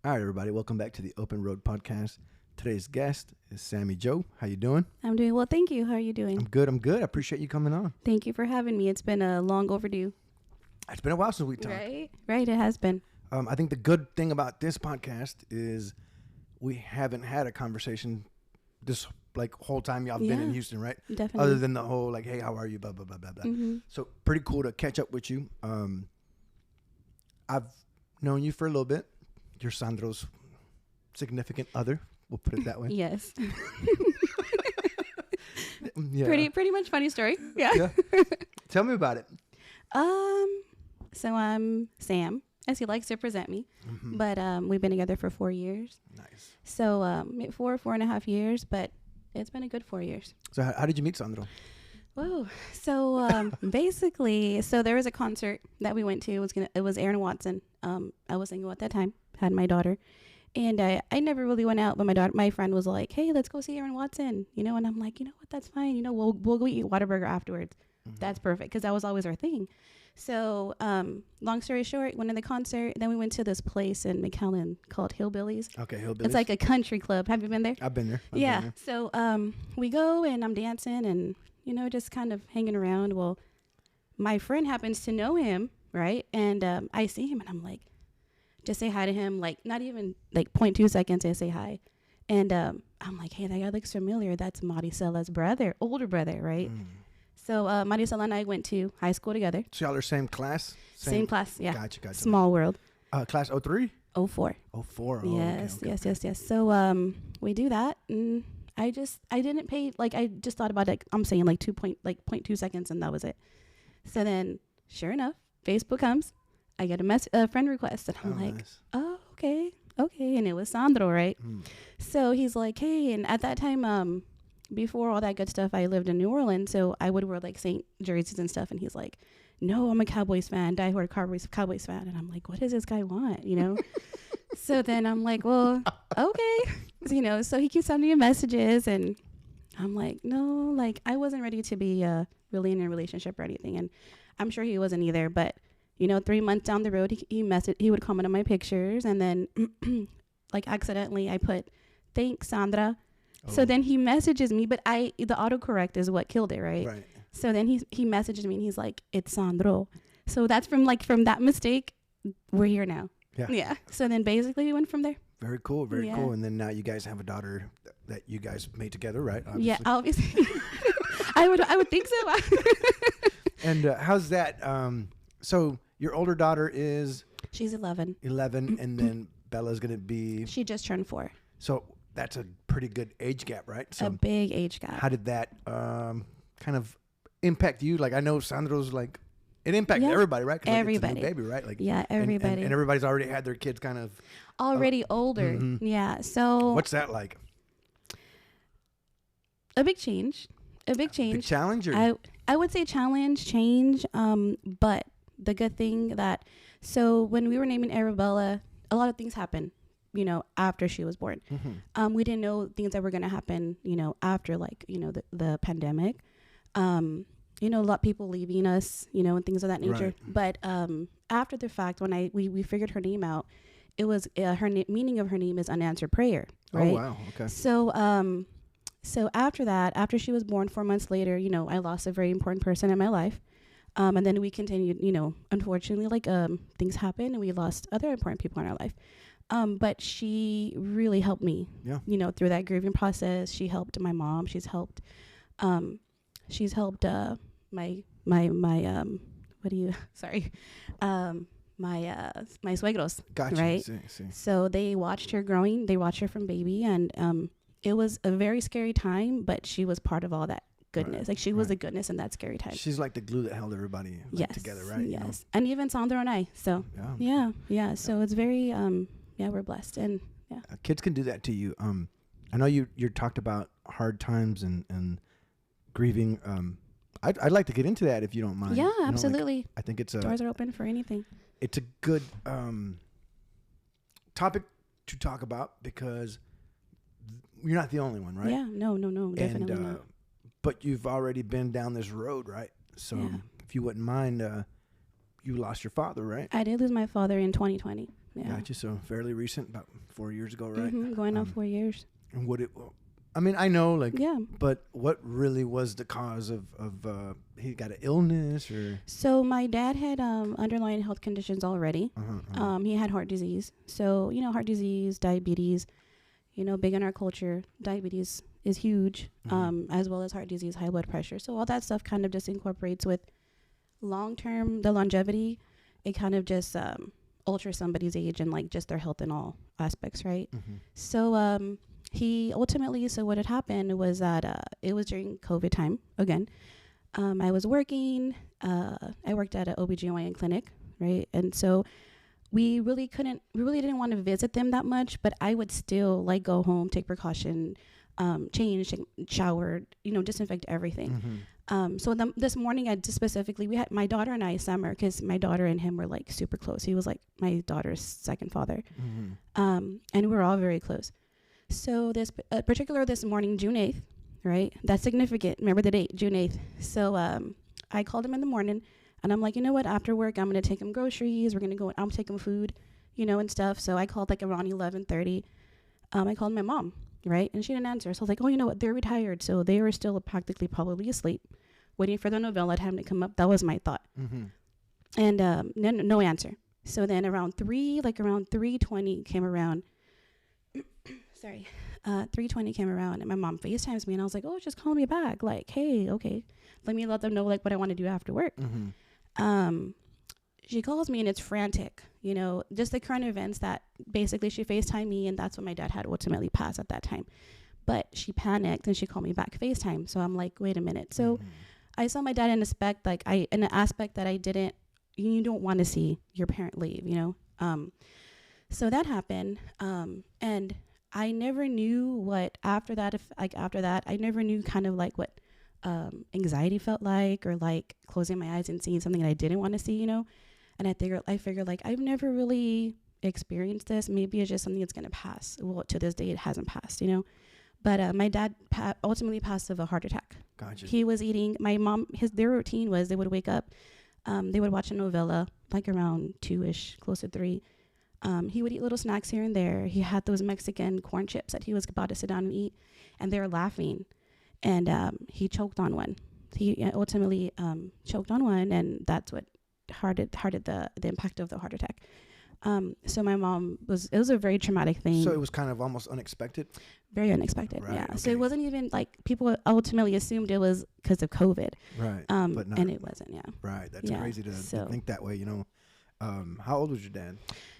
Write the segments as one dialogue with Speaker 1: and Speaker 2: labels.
Speaker 1: All right, everybody, welcome back to the Open Road Podcast. Today's guest is Sammy Joe. How you doing?
Speaker 2: I'm doing well, thank you. How are you doing?
Speaker 1: I'm good. I appreciate you coming on.
Speaker 2: Thank you for having me. It's been a long overdue.
Speaker 1: It's been a while since we talked.
Speaker 2: Right, it has been.
Speaker 1: I think the good thing about this podcast is we haven't had a conversation this whole time y'all been in Houston, right?
Speaker 2: Definitely.
Speaker 1: Other than the whole hey, how are you, blah, blah, blah, blah, blah.
Speaker 2: Mm-hmm.
Speaker 1: So pretty cool to catch up with you. I've known you for a little bit. You're Sandro's significant other. We'll put it that way.
Speaker 2: Yes.
Speaker 1: Yeah.
Speaker 2: Pretty much funny story. Yeah.
Speaker 1: Tell me about it.
Speaker 2: So I'm Sam, as he likes to present me.
Speaker 1: Mm-hmm.
Speaker 2: But we've been together for 4 years.
Speaker 1: Nice.
Speaker 2: So 4.5 years, but it's been a good 4 years.
Speaker 1: So how did you meet Sandro?
Speaker 2: Whoa. So basically, there was a concert that we went to. It was Aaron Watson. I was single at that time, had my daughter. And I never really went out, but my friend was like, hey, let's go see Aaron Watson, and I'm like, you know what, that's fine. We'll go eat Whataburger afterwards. Mm-hmm. That's perfect, because that was always our thing. So long story short, went to the concert. Then we went to this place in McAllen called Hillbillies.
Speaker 1: Okay, Hillbillies.
Speaker 2: It's like a country club. Have you been there?
Speaker 1: I've been there.
Speaker 2: Yeah. So we go, and I'm dancing and, just kind of hanging around. Well, my friend happens to know him, right? And I see him, and I'm like, just say hi to him, not even 0.2 seconds, I say hi. And I'm like, hey, that guy looks familiar. That's Maricela's brother, older brother, right? Mm. So Maricela and I went to high school together.
Speaker 1: So y'all are same class?
Speaker 2: Same class, yeah.
Speaker 1: Gotcha.
Speaker 2: Small world.
Speaker 1: Class 03?
Speaker 2: 04.
Speaker 1: 04. Oh,
Speaker 2: yes,
Speaker 1: okay.
Speaker 2: Yes. So we do that, and I didn't pay, I just thought about it, I'm saying 0.2 seconds, and that was it. So then, sure enough, Facebook comes. I get a friend request, and I'm like, nice. Oh, okay. And it was Sandro, right? Mm. So he's like, hey, and at that time, before all that good stuff, I lived in New Orleans, so I would wear Saint jerseys and stuff. And he's like, no, I'm a Cowboys fan, diehard Cowboys fan. And I'm like, what does this guy want? So then I'm like, well, okay. So he keeps sending me messages, and I'm like, no, I wasn't ready to be really in a relationship or anything. And I'm sure he wasn't either, but 3 months down the road, he would comment on my pictures, and then accidentally I put, thanks, Sandra. Oh. So then he messages me, but the autocorrect is what killed it, right?
Speaker 1: Right.
Speaker 2: So then he messages me, and he's like, it's Sandro. So that's from that mistake, we're here now. Yeah. So then basically we went from there.
Speaker 1: Very cool. Very cool. And then now you guys have a daughter that you guys made together, right?
Speaker 2: Obviously. Yeah, obviously. I would think so.
Speaker 1: And how's that? So your older daughter is?
Speaker 2: She's 11.
Speaker 1: 11, and then Bella's going to be?
Speaker 2: She just turned 4.
Speaker 1: So that's a pretty good age gap, right? So
Speaker 2: a big age gap.
Speaker 1: How did that kind of impact you? I know Sandro's it impacted everybody, right?
Speaker 2: Everybody.
Speaker 1: It's a new baby, right?
Speaker 2: Everybody.
Speaker 1: And everybody's already had their kids kind of.
Speaker 2: Already older. Mm-hmm. Yeah. So.
Speaker 1: What's that like?
Speaker 2: A big change. Big
Speaker 1: challenge? Or?
Speaker 2: I would say change. But the good thing so when we were naming Arabella, a lot of things happened, after she was born. Mm-hmm. We didn't know things that were going to happen, after the pandemic. A lot of people leaving us, and things of that nature. Right. But after the fact, when we figured her name out, it was meaning of her name is unanswered prayer. Right?
Speaker 1: Oh, wow. Okay.
Speaker 2: So after that, after she was born, 4 months later, I lost a very important person in my life. And then we continued, unfortunately, things happened, and we lost other important people in our life. But she really helped me, through that grieving process. She helped my mom. She's helped my suegros.
Speaker 1: Gotcha.
Speaker 2: Right.
Speaker 1: See.
Speaker 2: So they watched her growing. They watched her from baby, and it was a very scary time. But she was part of all that goodness. She was the goodness in that scary time.
Speaker 1: She's like the glue that held everybody together, right?
Speaker 2: Yes. And even Sandro and I. So yeah. So it's very we're blessed, and
Speaker 1: kids can do that to you. I know you talked about hard times and grieving. I'd like to get into that if you don't mind.
Speaker 2: Yeah, absolutely.
Speaker 1: I think
Speaker 2: doors are open for anything.
Speaker 1: It's a good topic to talk about because you're not the only one, right?
Speaker 2: Yeah, no, definitely not.
Speaker 1: But you've already been down this road, right? So if you wouldn't mind, you lost your father, right?
Speaker 2: I did lose my father in 2020. Yeah.
Speaker 1: Gotcha. So fairly recent, about 4 years ago, right?
Speaker 2: Going on 4 years.
Speaker 1: And I mean, I know, like,
Speaker 2: Yeah.
Speaker 1: but what really was the cause of he got an illness or?
Speaker 2: So my dad had underlying health conditions already. He had heart disease. So, heart disease, diabetes, big in our culture. Diabetes is huge, as well as heart disease, high blood pressure. So all that stuff kind of just incorporates with the longevity. It kind of just alters somebody's age and like just their health in all aspects, right? So he ultimately, so what had happened was that it was during COVID time again. I was working, I worked at an OBGYN clinic, right? And so we really didn't want to visit them that much, but I would still like go home, take precaution, change, shower, disinfect everything. So this morning I just specifically, we had my daughter and I, Summer, because my daughter and him were like super close. He was like my daughter's second father. And we were all very close. So this morning, June 8th, right? That's significant. Remember the date, June 8th. So I called him in the morning and I'm like, you know what? After work, I'm going to take him groceries. We're going to go, I'm taking food, and stuff. So I called like around 11:30. I called my mom, right? And she didn't answer. So I was like, oh, you know what? They're retired. So they were still practically probably asleep, waiting for the novella time to come up. That was my thought. And no answer. So then around 3:20 came around. Sorry. 3:20 came around and my mom FaceTimes me and I was like, oh, just call me back. Like, hey, okay. Let me let them know like what I want to do after work. She calls me and it's frantic, just the current events that basically she FaceTimed me and that's when my dad had ultimately passed at that time. But she panicked and she called me back FaceTime. So I'm like, wait a minute. So I saw my dad in an aspect that you don't want to see your parent leave, So that happened. And I never knew what after that, I never knew kind of like what anxiety felt like or like closing my eyes and seeing something that I didn't want to see, And I figured like I've never really experienced this. Maybe it's just something that's going to pass. Well, to this day, it hasn't passed, But my dad ultimately passed of a heart attack.
Speaker 1: Gotcha.
Speaker 2: He was eating, my mom, their routine was they would wake up, they would watch a novella like around 2-ish, close to 3. He would eat little snacks here and there. He had those Mexican corn chips that he was about to sit down and eat, and they were laughing. And he choked on one. He ultimately choked on one, and that's what hearted the impact of the heart attack. So my mom it was a very traumatic thing.
Speaker 1: So it was kind of almost unexpected?
Speaker 2: Very unexpected,
Speaker 1: right,
Speaker 2: yeah.
Speaker 1: okay.
Speaker 2: So it wasn't even like people ultimately assumed it was because of COVID.
Speaker 1: Right.
Speaker 2: But not, and it wasn't, yeah.
Speaker 1: Right. That's crazy to think that way, How old was your dad?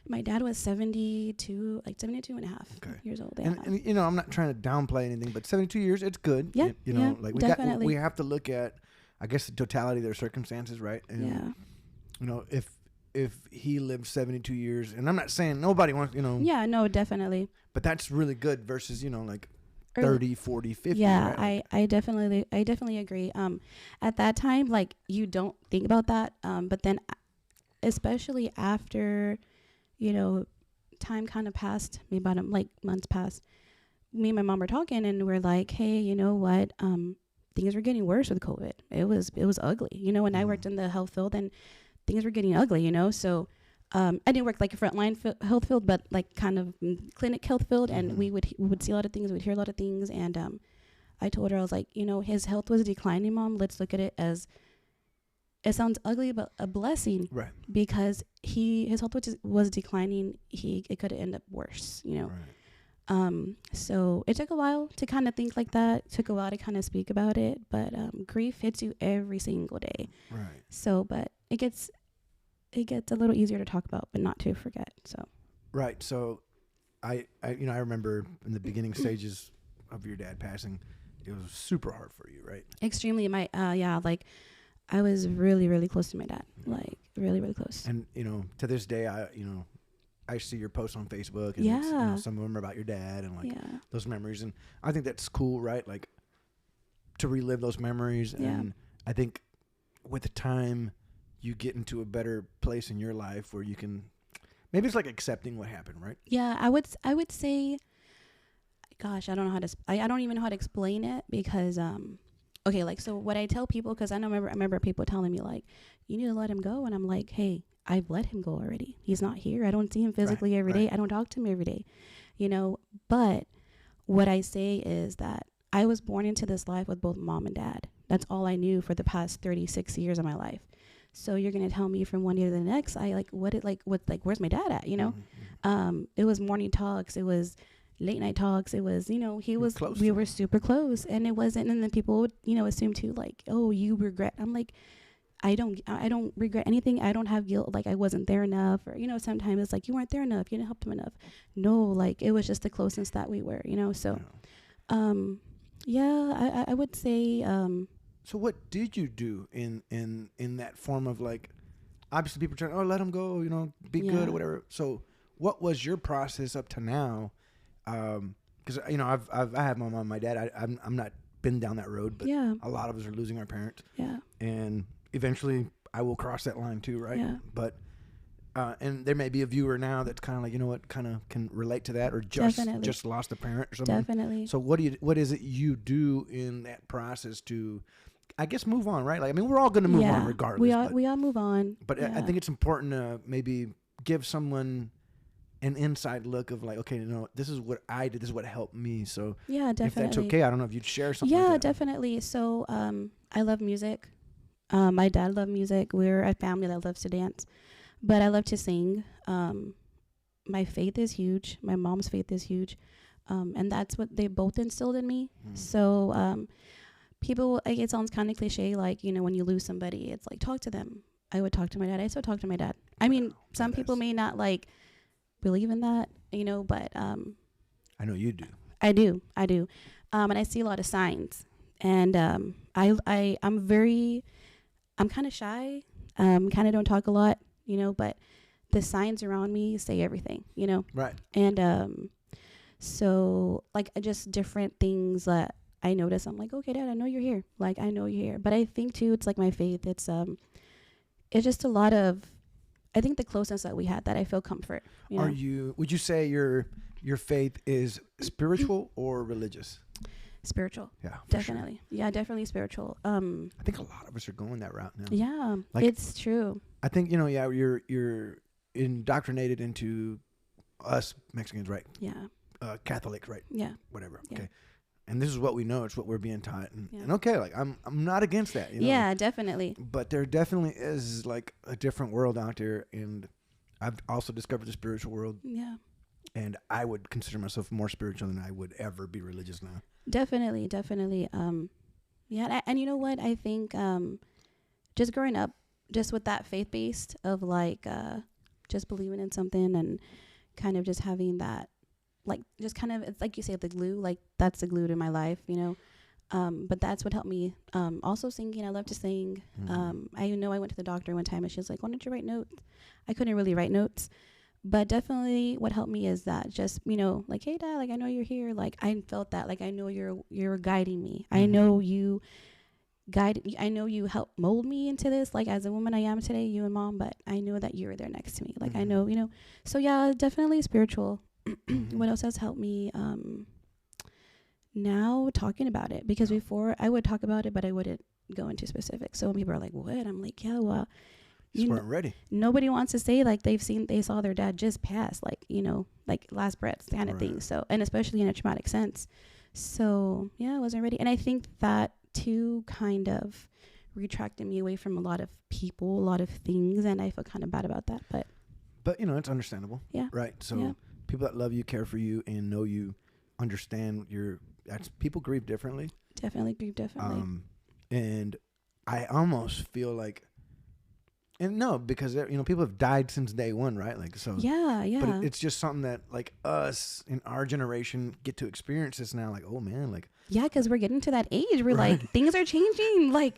Speaker 2: My dad was 72 and a half years old. Yeah.
Speaker 1: And I'm not trying to downplay anything, but 72 years, it's good.
Speaker 2: Yeah.
Speaker 1: Like
Speaker 2: definitely.
Speaker 1: we have to look at, I guess, the totality of their circumstances, right? And, if he lived 72 years, and I'm not saying nobody wants,
Speaker 2: Yeah, no, definitely.
Speaker 1: But that's really good versus, like 30, 40, 50.
Speaker 2: Yeah,
Speaker 1: right?
Speaker 2: I definitely agree. At that time, like you don't think about that. But then especially after, time kind of passed, maybe about months passed, me and my mom were talking and we're like, hey, you know what? Things were getting worse with COVID. It was ugly. When I worked in the health field and things were getting ugly, so I didn't work like a frontline health field, but like kind of clinic health field. And we would see a lot of things, we'd hear a lot of things. And I told her, I was like, his health was declining, Mom. Let's look at it as, it sounds ugly, but a blessing.
Speaker 1: Right.
Speaker 2: Because his health was declining. It could end up worse,
Speaker 1: Right.
Speaker 2: So it took a while to kind of think like that. It took a while to kind of speak about it. But grief hits you every single day.
Speaker 1: Right.
Speaker 2: So, but it gets a little easier to talk about, but not to forget. So.
Speaker 1: Right. So, I remember in the beginning stages of your dad passing, it was super hard for you, right?
Speaker 2: Extremely. I was really, really close to my dad. Like really, really close.
Speaker 1: And to this day, I see your posts on Facebook, and it's, some of them are about your dad and those memories, and I think that's cool, right? Like to relive those memories, and I think with the time you get into a better place in your life where you can, maybe it's like accepting what happened, right?
Speaker 2: Yeah, I would say, gosh, I don't even know how to explain it because okay, like so what I tell people, because I remember people telling me like, you need to let him go, and I'm like, hey, I've let him go already. He's not here. I don't see him physically every day. I don't talk to him every day, you know. But what I say is that I was born into this life with both mom and dad. That's all I knew for the past 36 years of my life. So you're going to tell me from one year to the next, where's my dad at, you know? It was morning talks. It was late night talks. It was, you know, we were super close, and it wasn't. And then people would, you know, assume too, like, oh, you regret. I'm like, I don't regret anything. I don't have guilt. Like I wasn't there enough, or, you know, sometimes it's like you weren't there enough. You didn't help them enough. No, like it was just the closeness that we were, you know? So, I would say,
Speaker 1: so what did you do in that form of, like, obviously people trying, oh, let him go, you know, be good or whatever. So what was your process up to now? Because, you know, I have my mom and my dad. I'm not been down that road, but a lot of us are losing our parents. Yeah. And eventually I will cross that line too, right? Yeah. But, and there may be a viewer now that's kind of like, you know what, kind of can relate to that, or just lost a parent or something. Definitely. So what is it you do in that process to, I guess, move on, right? Like, I mean, we're all going to move on regardless.
Speaker 2: We all move on.
Speaker 1: But I think it's important to maybe give someone an inside look of, like, okay, you know, this is what I did. This is what helped me. So
Speaker 2: yeah, definitely. If
Speaker 1: that's okay, I don't know if you'd share something.
Speaker 2: Yeah,
Speaker 1: like that.
Speaker 2: Definitely. So I love music. My dad loved music. We're a family that loves to dance. But I love to sing. My faith is huge. My mom's faith is huge. And that's what they both instilled in me. So people, like, it sounds kind of cliche, like, you know, when you lose somebody, it's like, talk to them. I would talk to my dad. I still talk to my dad. I mean, some people may not, like, believe in that, you know, but
Speaker 1: I know you do.
Speaker 2: I do. And I see a lot of signs. And I'm kind of shy. Kind of don't talk a lot, you know, but the signs around me say everything, you know. Right. And so, like, just different things that I notice. I'm like, okay, Dad, I know you're here. Like, I know you're here. But I think too, it's like my faith. It's just a lot of, I think, the closeness that we had, that I feel comfort. You know?
Speaker 1: Would you say your faith is spiritual or religious?
Speaker 2: Spiritual. Yeah, definitely. Sure. Yeah, definitely spiritual. I
Speaker 1: think a lot of us are going that route now.
Speaker 2: Yeah, like, it's true.
Speaker 1: I think, you know, you're indoctrinated into us Mexicans, right? Yeah. Catholics, right? Yeah. Whatever. Yeah. Okay. And this is what we know. It's what we're being taught. And okay, like, I'm not against that. You know?
Speaker 2: Yeah, definitely.
Speaker 1: But there definitely is, like, a different world out there. And I've also discovered the spiritual world. Yeah. And I would consider myself more spiritual than I would ever be religious now. Definitely.
Speaker 2: Yeah. And you know what? I think just growing up, just with that faith-based of, like, just believing in something and kind of just having that, like, just kind of, it's like you say, the glue, like, that's the glue to my life, you know. But that's what helped me. Also singing, I love to sing. I know I went to the doctor one time and she was like, why don't you write notes? I couldn't really write notes. But definitely what helped me is that, just, you know, like, hey, Dad, like, I know you're here. Like, I felt that, like, I know you're guiding me. I know you helped mold me into this, like, as a woman I am today, you and Mom, but I know that you were there next to me. Like, I know, you know. So yeah, definitely spiritual. What else has helped me? Now talking about it, because before I would talk about it, but I wouldn't go into specifics. So when people are like, what? I'm like, yeah, well,
Speaker 1: you weren't ready.
Speaker 2: Nobody wants to say, like, they saw their dad just pass, like, you know, like last breath kind of thing. So, and especially in a traumatic sense. So yeah, I wasn't ready. And I think that too kind of retracted me away from a lot of people, a lot of things. And I feel kind of bad about that, but
Speaker 1: you know, it's understandable. Yeah. Right. So people that love you, care for you, and know you, understand people grieve differently.
Speaker 2: Definitely grieve differently.
Speaker 1: And I almost feel like, and no, because, you know, people have died since day one, right? Like, so. Yeah. But it's just something that, like, us in our generation get to experience this now. Like, oh man, like.
Speaker 2: Yeah, because we're getting to that age where like things are changing. Like,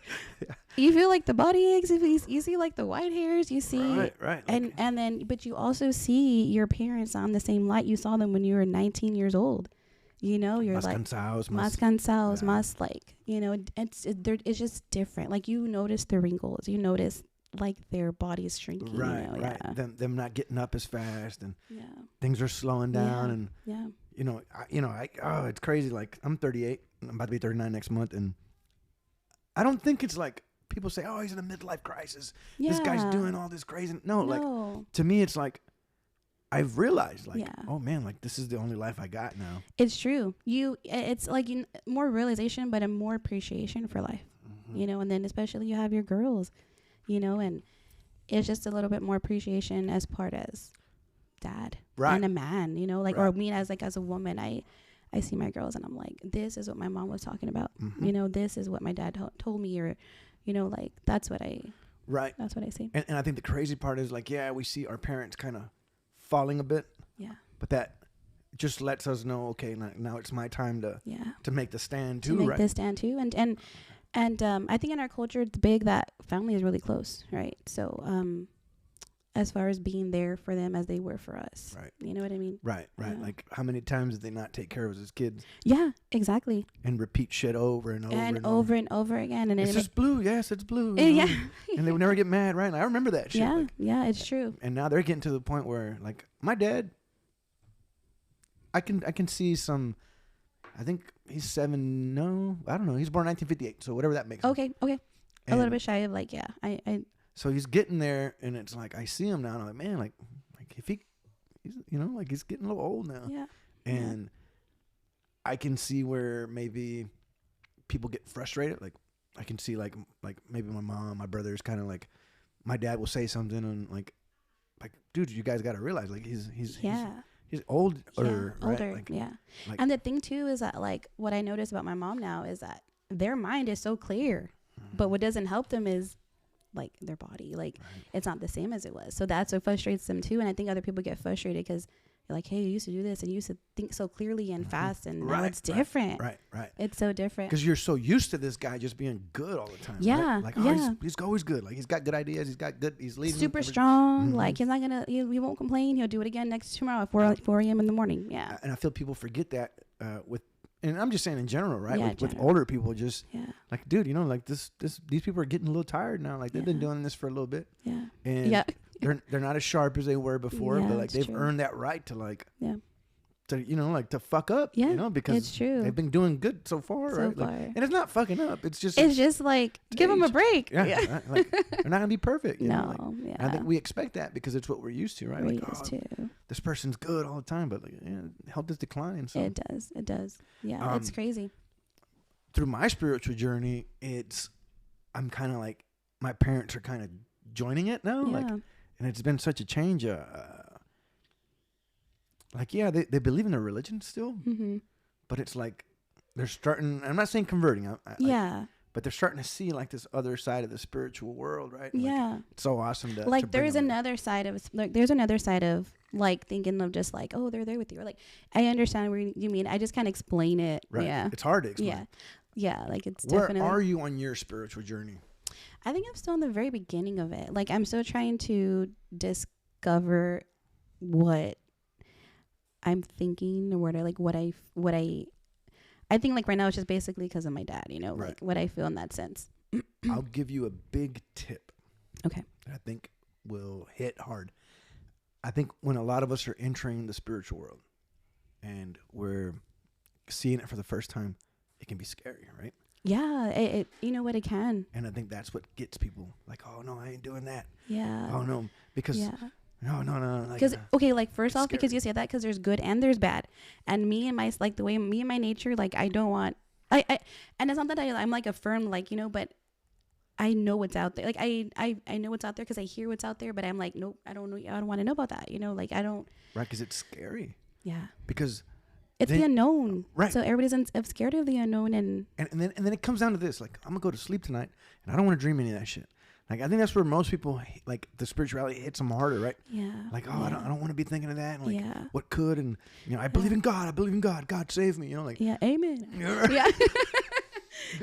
Speaker 2: you feel like the body aches. You see, like, the white hairs. You see, right. And then, but you also see your parents on the same light you saw them when you were 19 years old. You know, you're like más cansados, like, you know, it's just different. Like, you notice the wrinkles. You notice, like, their body's shrinking. Right, you know?
Speaker 1: Right. Yeah. Them not getting up as fast, and things are slowing down, and you know, it's crazy. Like, I'm 38. I'm about to be 39 next month, and I don't think it's like people say, oh, he's in a midlife crisis. Yeah. This guy's doing all this crazy. No, like, to me, it's like, I've realized, like, oh man, like this is the only life I got now.
Speaker 2: It's true. It's like more realization, but a more appreciation for life, you know, and then especially you have your girls, you know, and it's just a little bit more appreciation as part as dad and a man, you know, like, or me as a woman, I see my girls and I'm like, this is what my mom was talking about. You know, this is what my dad told me, or, you know, like, that's what I see.
Speaker 1: And I think the crazy part is like, we see our parents kind of falling a bit, but that just lets us know, okay, now it's my time to make the stand too, right?
Speaker 2: The stand too, and I think in our culture it's big that family is really close, right? So as far as being there for them as they were for us, right? You know what I mean?
Speaker 1: Right. Like, how many times did they not take care of us as kids?
Speaker 2: Yeah, exactly.
Speaker 1: And repeat shit over and
Speaker 2: over again, and
Speaker 1: it's just blue. Yes, it's blue. Yeah. And they would never get mad, right? Like, I remember that shit.
Speaker 2: Yeah, it's true.
Speaker 1: And now they're getting to the point where, like, my dad, I can see some. I think he's 7. No, I don't know. He's born 1958, so whatever that makes.
Speaker 2: Okay. A little bit shy of, like, I.
Speaker 1: So he's getting there, and it's like I see him now, and I'm like, man, like if he's, you know, like he's getting a little old now.
Speaker 2: Yeah.
Speaker 1: And I can see where maybe people get frustrated. Like I can see like maybe my mom, my brother's kind of like, my dad will say something and like, dude, you guys got to realize, like he's older, right? Like,
Speaker 2: Like, and the thing too is that, like, what I notice about my mom now is that their mind is so clear, but what doesn't help them is, like, their body, like, it's not the same as it was. So that's what frustrates them too. And I think other people get frustrated because you're like, hey, you used to do this and you used to think so clearly and fast, and now it's different.
Speaker 1: Right.
Speaker 2: It's so different
Speaker 1: because you're so used to this guy just being good all the time. Right? Like, he's always good. Like, he's got good ideas. He's leading.
Speaker 2: Super strong. Like, he's not gonna. He won't complain. He'll do it again tomorrow at 4 a.m. in the morning. Yeah.
Speaker 1: And I feel people forget that with. And I'm just saying in general, right? With older people, just like, dude, you know, like these people are getting a little tired now. Like, they've been doing this for a little bit. Yeah. And they're not as sharp as they were before, but like they've earned that right to like, to, you know, like to fuck up, you know, because
Speaker 2: it's true.
Speaker 1: They've been doing good so far, right? Like, and it's not fucking up. It's just
Speaker 2: like, give them a break.
Speaker 1: Yeah. Like, they're not gonna be perfect. You know?
Speaker 2: Like,
Speaker 1: I think we expect that because it's what we're used to, right?
Speaker 2: We're
Speaker 1: like,
Speaker 2: used to.
Speaker 1: This person's good all the time, but like, health is declining. So
Speaker 2: it does. Yeah, it's crazy.
Speaker 1: Through my spiritual journey, I'm kind of like, my parents are kind of joining it now, like, and it's been such a change. Like, they believe in their religion still, but it's like they're starting. I'm not saying converting, but they're starting to see like this other side of the spiritual world, right? Like, it's so awesome to
Speaker 2: like. There's another side of like thinking of just like, oh, they're there with you. Or like, I understand what you mean. I just can't explain it.
Speaker 1: Right.
Speaker 2: Yeah,
Speaker 1: it's hard to explain.
Speaker 2: Yeah. Like, it's
Speaker 1: definitely. Where are you on your spiritual journey?
Speaker 2: I think I'm still in the very beginning of it. Like, I'm still trying to discover what I'm thinking, or what I think, like, right now it's just basically because of my dad, you know, like what I feel in that sense.
Speaker 1: I'll give you a big tip.
Speaker 2: Okay.
Speaker 1: That I think will hit hard. I think when a lot of us are entering the spiritual world and we're seeing it for the first time, it can be scary, right?
Speaker 2: Yeah, it you know what, it can.
Speaker 1: And I think that's what gets people like, oh no, I ain't doing that.
Speaker 2: Yeah.
Speaker 1: Oh no, because no.
Speaker 2: Because like first off, because you say that, because there's good and there's bad, and me and my nature, like, I don't want and it's not that I'm like a firm, like, you know, but I know what's out there. Like, I know what's out there because I hear what's out there, but I'm like, nope, I don't know. I don't want to know about that. You know, like, I don't.
Speaker 1: Right, because it's scary.
Speaker 2: Yeah.
Speaker 1: Because
Speaker 2: it's the unknown. Right. So everybody's scared of the unknown, and
Speaker 1: then it comes down to this. Like, I'm gonna go to sleep tonight, and I don't want to dream any of that shit. Like, I think that's where most people, like, the spirituality hits them harder, right?
Speaker 2: Yeah.
Speaker 1: Like, I don't want to be thinking of that. And like, what could, and, you know, I believe in God. I believe in God. God save me. You know, like.
Speaker 2: Yeah. Amen. Yeah.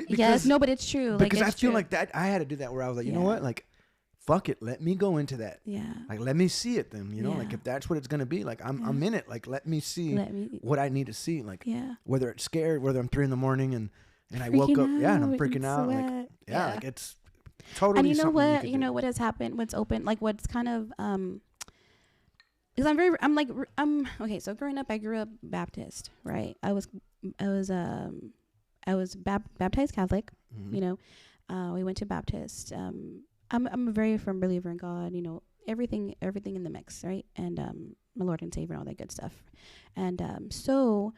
Speaker 2: Yes. No, but it's true.
Speaker 1: Because I feel like that I had to do that where I was like, you know what, like, fuck it, let me go into that.
Speaker 2: Yeah.
Speaker 1: Like, let me see it then. You know, like, if that's what it's gonna be, like, I'm in it. Like, let me see what I need to see. Like, whether it's scared, whether I'm 3 a.m. and I woke up, and I'm freaking out. Like, like, it's. Totally.
Speaker 2: And you know what has happened, what's open, like, what's kind of because okay, so growing up, I grew up Baptist, right? I was baptized Catholic, you know, We went to Baptist. I'm a very firm believer in God. You know, everything in the mix, right? And my Lord and Savior and all that good stuff. And so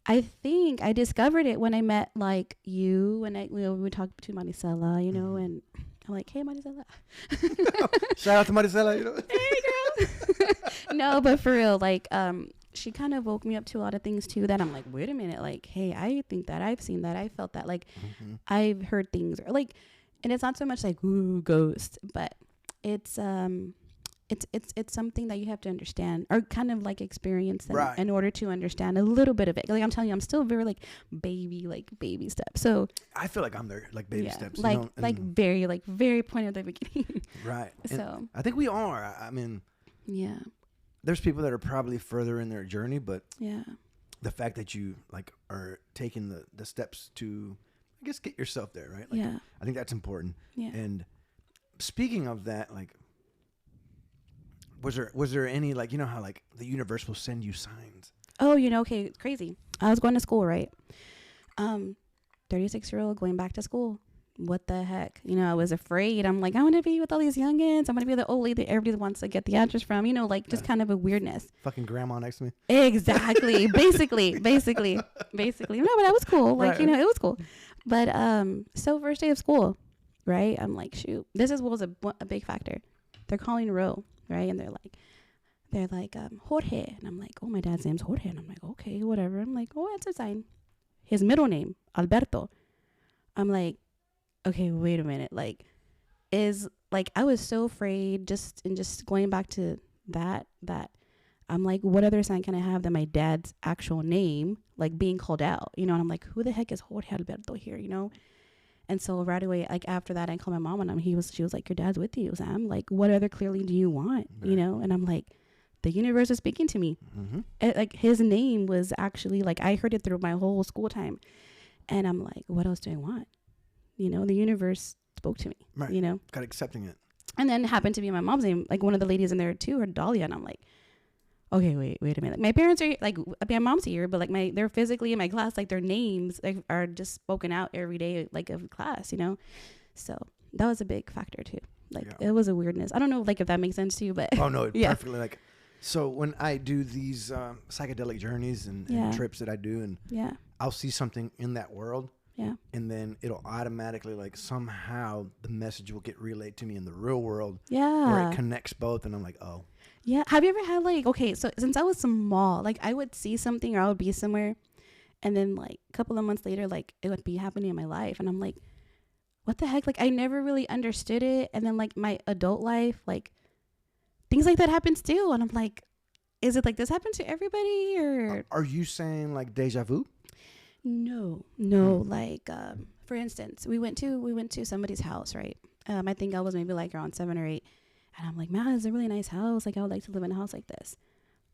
Speaker 2: I think I discovered it when I met like you, and we would talk to Maricela, you know, and I'm like, hey, Maricela.
Speaker 1: Shout out to Maricela, you know.
Speaker 2: Hey, girl. No, but for real, like, she kind of woke me up to a lot of things too that I'm like, wait a minute, like, hey, I think that, I've seen that, I felt that, like, I've heard things, or like, and it's not so much like, ooh, ghost, but it's something that you have to understand, or kind of like experience in order to understand a little bit of it. Like I'm telling you, I'm still very like baby steps. So
Speaker 1: I feel like I'm there, like baby steps,
Speaker 2: like
Speaker 1: you know,
Speaker 2: very point at the beginning.
Speaker 1: Right.
Speaker 2: So
Speaker 1: and I think we are. I mean,
Speaker 2: yeah.
Speaker 1: There's people that are probably further in their journey, but
Speaker 2: yeah,
Speaker 1: the fact that you like are taking the steps to, I guess, get yourself there, right? Like,
Speaker 2: yeah.
Speaker 1: I think that's important.
Speaker 2: Yeah.
Speaker 1: And speaking of that, like, was there any, like, you know how like the universe will send you signs?
Speaker 2: Oh, you know, okay, it's crazy. I was going to school, right? 36-year-old going back to school. What the heck? You know, I was afraid. I'm like, I want to be with all these youngins. I'm going to be the old lady that everybody wants to get the address from, you know, like just kind of a weirdness.
Speaker 1: Fucking grandma next to me.
Speaker 2: Exactly. basically. No, but that was cool. Like, you know, it was cool. But, so first day of school, right? I'm like, shoot, this was a big factor. They're calling row, right? And they're like, Jorge. And I'm like, oh, my dad's name's Jorge. And I'm like, okay, whatever. I'm like, oh, that's a sign. His middle name, Alberto. I'm like, okay, wait a minute. Like, I was so afraid just going back to that I'm like, what other sign can I have than my dad's actual name, like, being called out, you know? And I'm like, who the heck is Jorge Alberto here, you know? And so right away, like, after that, I called my mom, and she was like, your dad's with you, Sam. Like, what other clearly do you want, you know? And I'm like, the universe is speaking to me. Like, his name was actually, like, I heard it through my whole school time. And I'm like, what else do I want? You know, the universe spoke to me, you know?
Speaker 1: Got accepting it. And
Speaker 2: then it happened to be my mom's name, like one of the ladies in there too, her Dahlia. And I'm like, okay, wait a minute. Like, my parents are like, my mom's here, but like they're physically in my class, like their names like are just spoken out every day, like of class, you know? So that was a big factor too. Like, it was a weirdness. I don't know, like, if that makes sense to you, but.
Speaker 1: Oh no, perfectly. Like, so when I do these psychedelic journeys and trips that I do, and I'll see something in that world. Yeah. And then it'll automatically, like, somehow the message will get relayed to me in the real world. Yeah. Where it connects both. And I'm like, oh.
Speaker 2: Yeah. Have you ever had, like, okay, so since I was small, like, I would see something or I would be somewhere, and then, like, a couple of months later, like, it would be happening in my life. And I'm like, what the heck? Like, I never really understood it. And then, like, my adult life, like, things like that happen still. And I'm like, is it like this happens to everybody? Or
Speaker 1: are you saying, like, deja vu?
Speaker 2: No, like, for instance, we went to somebody's house, right? I think I was maybe like around 7 or 8, and I'm like, man, it's a really nice house. Like, I would like to live in a house like this.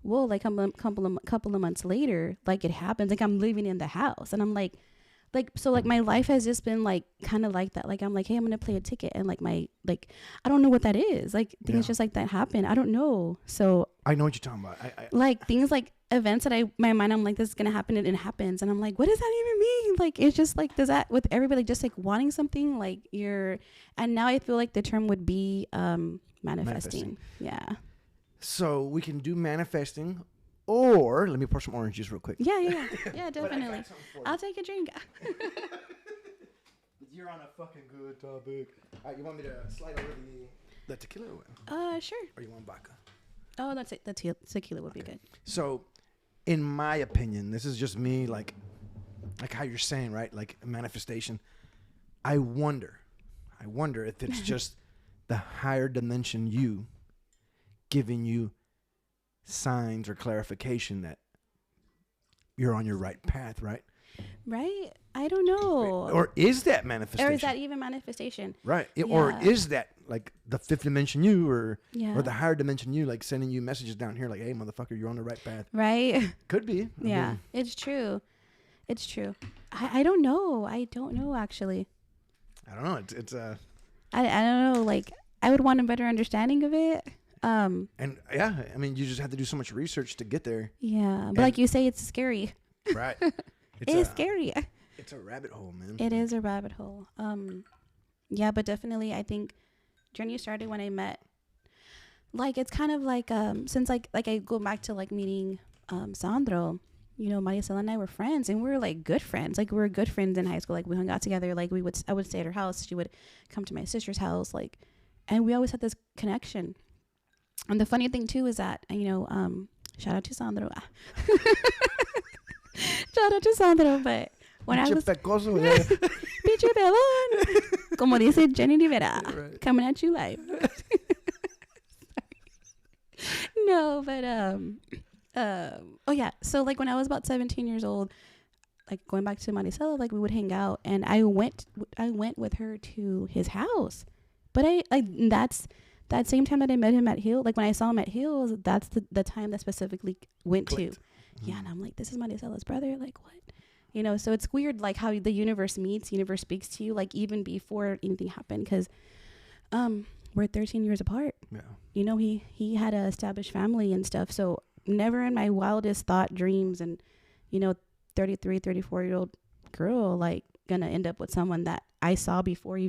Speaker 2: Well, like, a couple of months later, like, it happens. Like, I'm living in the house, and I'm like, so, like, my life has just been, like, kind of like that. Like, I'm like, hey, I'm going to play a ticket. And, like, I don't know what that is. Like, things just like that happen. I don't know. So.
Speaker 1: I know what you're talking about.
Speaker 2: Like, things like events that my mind, I'm like, this is going to happen. And it happens. And I'm like, what does that even mean? Like, it's just like, does that with everybody, like, just like wanting something, like and now I feel like the term would be manifesting. Yeah.
Speaker 1: So we can do manifesting. Or let me pour some orange juice real quick.
Speaker 2: Yeah, definitely. I'll take a drink.
Speaker 1: You're on a fucking good topic. All right, you want me to slide over the tequila?
Speaker 2: Sure.
Speaker 1: Or you want vodka?
Speaker 2: Oh, that's it. The tequila would be good.
Speaker 1: So, in my opinion, this is just me, like how you're saying, right? Like, manifestation. I wonder if it's just the higher dimension you giving you signs or clarification that you're on your right path, right?
Speaker 2: Right? I don't know.
Speaker 1: Or is that manifestation?
Speaker 2: Or is that even manifestation?
Speaker 1: Right. Or is that like the fifth dimension you or the higher dimension you, like, sending you messages down here like, hey, motherfucker, you're on the right path.
Speaker 2: Right.
Speaker 1: Could be.
Speaker 2: Yeah. It's true. I don't know. Actually.
Speaker 1: I don't know. It's
Speaker 2: I don't know. Like, I would want a better understanding of it.
Speaker 1: And yeah, I mean, you just have to do so much research to get there.
Speaker 2: Yeah, but like you say, it's scary.
Speaker 1: Right.
Speaker 2: It's scary.
Speaker 1: It's a rabbit hole, man.
Speaker 2: It is a rabbit hole. Yeah, but definitely I think journey started when I met, like, it's kind of like since like I go back to like meeting Sandro. You know, Maricela and I were friends, and we were like good friends. Like, we were good friends in high school. Like, we hung out together. Like, I would stay at her house. She would come to my sister's house. Like, and we always had this connection. And the funny thing too is that, you know, shout out to Sandro. Shout out to Sandro. But when I was Piche pelón, como dice Jenny Rivera, right. Coming at you live. No, but oh yeah, so like when I was about 17 years old, like going back to Maricela, like we would hang out, and I went with her to his house. But that's that same time that I met him at Hill, like when I saw him at Hills, that's the time that specifically went
Speaker 1: Clicked.
Speaker 2: to. Yeah, and I'm like, this is Maricela's brother, like what? You know, so it's weird like how the universe speaks to you, like even before anything happened, because we're 13 years apart. Yeah. You know, he had an established family and stuff, so never in my wildest dreams and, you know, 33, 34-year-old girl, like, gonna end up with someone that I saw before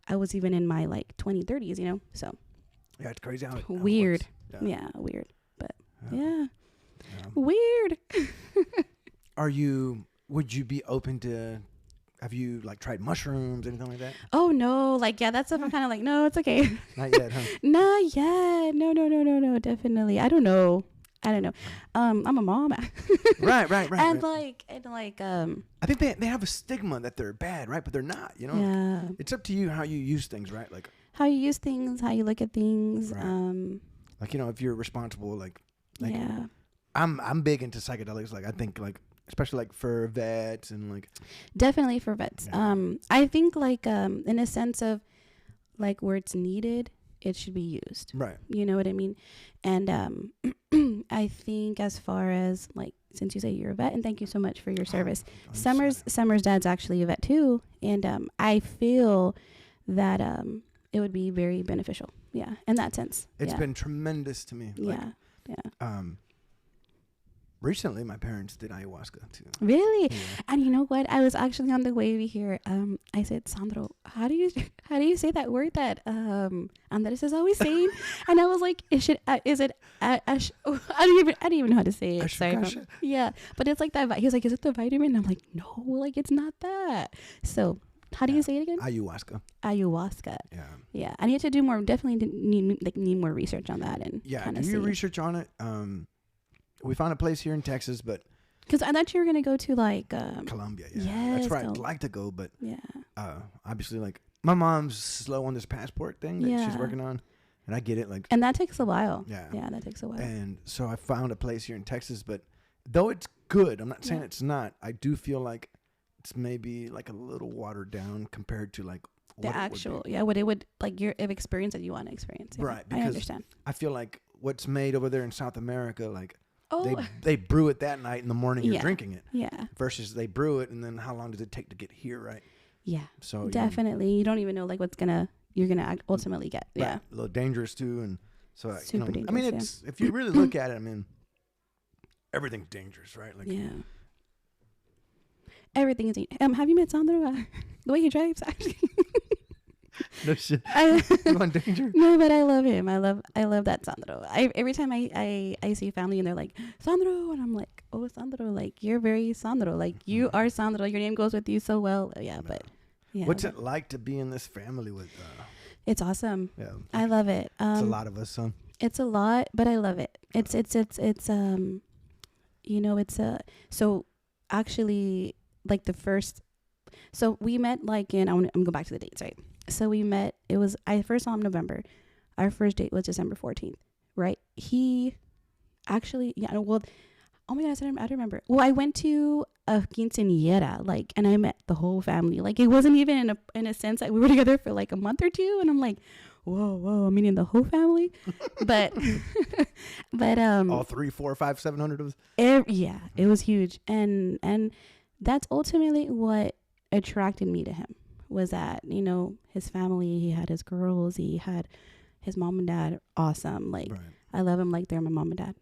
Speaker 2: I was even in my, like, 20s, 30s, you know? So.
Speaker 1: Yeah, it's crazy how it
Speaker 2: weird. Yeah, weird. But, yeah. Weird.
Speaker 1: Would you be open to, have you, like, tried mushrooms, anything like that?
Speaker 2: Oh, no. Like, yeah, that stuff I'm kind of like, no, it's okay.
Speaker 1: Not yet, huh?
Speaker 2: Not yet. No, definitely. I don't know. I'm a mom.
Speaker 1: Right.
Speaker 2: And
Speaker 1: I think they have a stigma that they're bad, right? But they're not, you know?
Speaker 2: Yeah.
Speaker 1: It's up to you how you use things, right? Like
Speaker 2: how you use things, how you look at things.
Speaker 1: Right. Like, you know, if you're responsible, like
Speaker 2: yeah.
Speaker 1: I'm big into psychedelics. Like, I think, like, especially like for vets and like.
Speaker 2: Definitely for vets. Yeah. I think like in a sense of like where it's needed, it should be used.
Speaker 1: Right.
Speaker 2: You know what I mean? And I think as far as like, since you say you're a vet, and thank you so much for your service. Summer's dad's actually a vet too. And I feel that it would be very beneficial. Yeah. In that sense.
Speaker 1: It's been tremendous to me. Like,
Speaker 2: yeah.
Speaker 1: Recently, my parents did ayahuasca too.
Speaker 2: Really?
Speaker 1: Yeah.
Speaker 2: And you know what? I was actually on the way over here. I said, Sandro, how do you say that word that Andres is always saying? And I was like, I don't even know how to say it. Sorry. Yeah, but it's like that. He was like, is it the vitamin? And I'm like, no, like it's not that. So how do you say it again?
Speaker 1: Ayahuasca.
Speaker 2: Yeah. Yeah. I need to do more. Definitely need more research on that and
Speaker 1: do your research on it. We found a place here in Texas, but
Speaker 2: because I thought you were gonna go to like
Speaker 1: Colombia. Yeah,
Speaker 2: yes,
Speaker 1: that's where I'd like to go, but
Speaker 2: yeah,
Speaker 1: obviously, like my mom's slow on this passport thing that she's working on, and I get it. Like,
Speaker 2: and that takes a while.
Speaker 1: Yeah,
Speaker 2: that takes a while.
Speaker 1: And so I found a place here in Texas, but though it's good, I'm not saying it's not. I do feel like it's maybe like a little watered down compared to like
Speaker 2: the actual what it would like your experience that you want to experience. Yeah.
Speaker 1: Right, because
Speaker 2: I understand.
Speaker 1: I feel like what's made over there in South America, like.
Speaker 2: Oh.
Speaker 1: They brew it that night in the morning. You're drinking it.
Speaker 2: Yeah.
Speaker 1: Versus they brew it, and then how long does it take to get here, right?
Speaker 2: Yeah.
Speaker 1: So
Speaker 2: definitely, you don't even know like you're gonna ultimately get.
Speaker 1: Right.
Speaker 2: Yeah.
Speaker 1: A little dangerous too, and so
Speaker 2: super dangerous.
Speaker 1: I mean, it's if you really look at it, I mean, everything's dangerous, right? Like
Speaker 2: everything is. Have you met Sandro? The way he drives, actually.
Speaker 1: No shit. You want danger?
Speaker 2: No, but I love him. I love that Sandro. Every time I see family and they're like Sandro, and I'm like, oh Sandro, like you're very Sandro, like you are Sandro. Your name goes with you so well. Yeah, but yeah.
Speaker 1: What's it like to be in this family with?
Speaker 2: It's awesome.
Speaker 1: Yeah,
Speaker 2: I love it.
Speaker 1: It's a lot of us, son.
Speaker 2: It's a lot, but I love it. It's you know, it's so actually like the first. So we met like I'm gonna go back to the dates, right? So we met, I first saw him November. Our first date was December 14th, right? He actually, oh my God, I don't remember. Well, I went to a quinceañera, like, and I met the whole family. Like, it wasn't even in a sense that we were together for like a month or two. And I'm like, whoa, I'm meeting the whole family. but
Speaker 1: all 3, 4, 5, 700 of us.
Speaker 2: It was huge. And that's ultimately what attracted me to him. Was that, you know, his family, he had his girls, he had his mom and dad, awesome. Like, I love them like they're my mom and dad.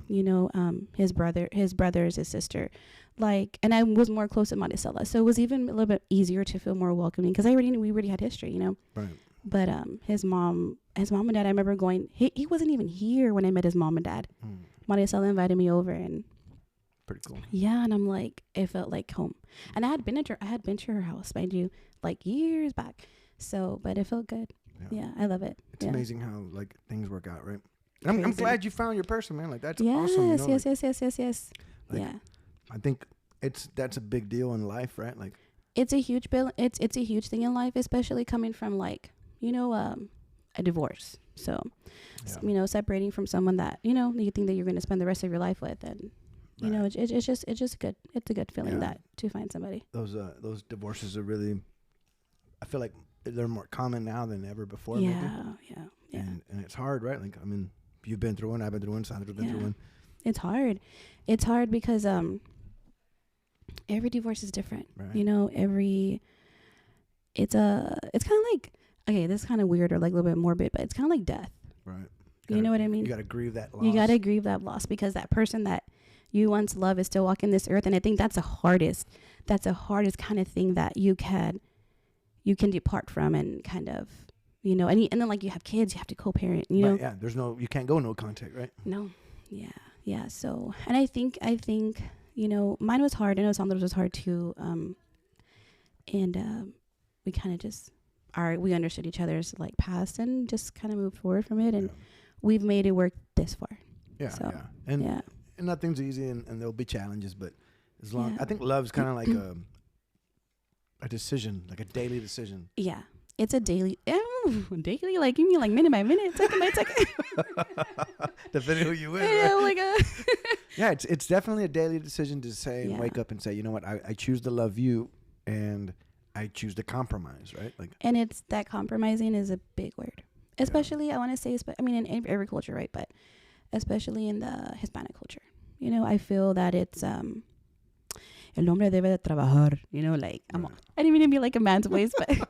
Speaker 2: You know, his brothers, his sister, like, and I was more close to Maricela, so it was even a little bit easier to feel more welcoming because we already had history, you know.
Speaker 1: Right.
Speaker 2: But his mom and dad, I remember going. He wasn't even here when I met his mom and dad. Maricela invited me over, and
Speaker 1: pretty cool.
Speaker 2: Yeah, and I'm like, it felt like home. And I had been to her house, mind you, like years back. So, but it felt good. Yeah, I love it.
Speaker 1: It's amazing how like things work out, right? I'm glad you found your person, man. Like that's awesome. You know?
Speaker 2: Yes.
Speaker 1: Like,
Speaker 2: yeah.
Speaker 1: I think that's a big deal in life, right? Like
Speaker 2: it's a huge bill. It's a huge thing in life, especially coming from like, you know, a divorce. So, you know, separating from someone that, you know, you think that you're going to spend the rest of your life with, and you know, it's just good. It's a good feeling that to find somebody.
Speaker 1: Those divorces are really, I feel like they're more common now than ever before.
Speaker 2: Yeah.
Speaker 1: And it's hard, right? Like, I mean, you've been through one, I've been through one, Sandro's been through one.
Speaker 2: It's hard. It's hard because every divorce is different.
Speaker 1: Right.
Speaker 2: You know, it's kind of like, okay, this is kind of weird or like a little bit morbid, but it's kind of like death.
Speaker 1: Right.
Speaker 2: You know what I mean?
Speaker 1: You got to grieve that loss.
Speaker 2: You got to grieve that loss because that person that you once loved is still walking this earth. And I think that's the hardest kind of thing that you can depart from, and kind of, you know, and then like you have kids, you have to co-parent, you know?
Speaker 1: Yeah. You can't go no contact, right?
Speaker 2: No. Yeah. Yeah. So, and I think, you know, mine was hard. I know Sandro's was hard too. And we kind of just we understood each other's like past and just kind of moved forward from it. And we've made it work this far.
Speaker 1: Yeah.
Speaker 2: So,
Speaker 1: And nothing's easy, and there'll be challenges, but as long, I think love's kind of like a decision, like a daily decision.
Speaker 2: Yeah. It's a daily, like you mean like minute by minute, second by second.
Speaker 1: Depending who you with.
Speaker 2: Yeah, like
Speaker 1: yeah, it's definitely a daily decision to say, wake up and say, you know what, I choose to love you, and I choose to compromise, right? Like,
Speaker 2: and it's that compromising is a big word, especially I want to say, I mean in every culture, right? But especially in the Hispanic culture, you know, I feel that it's el hombre debe de trabajar, you know, like I didn't mean to be like a man's voice, but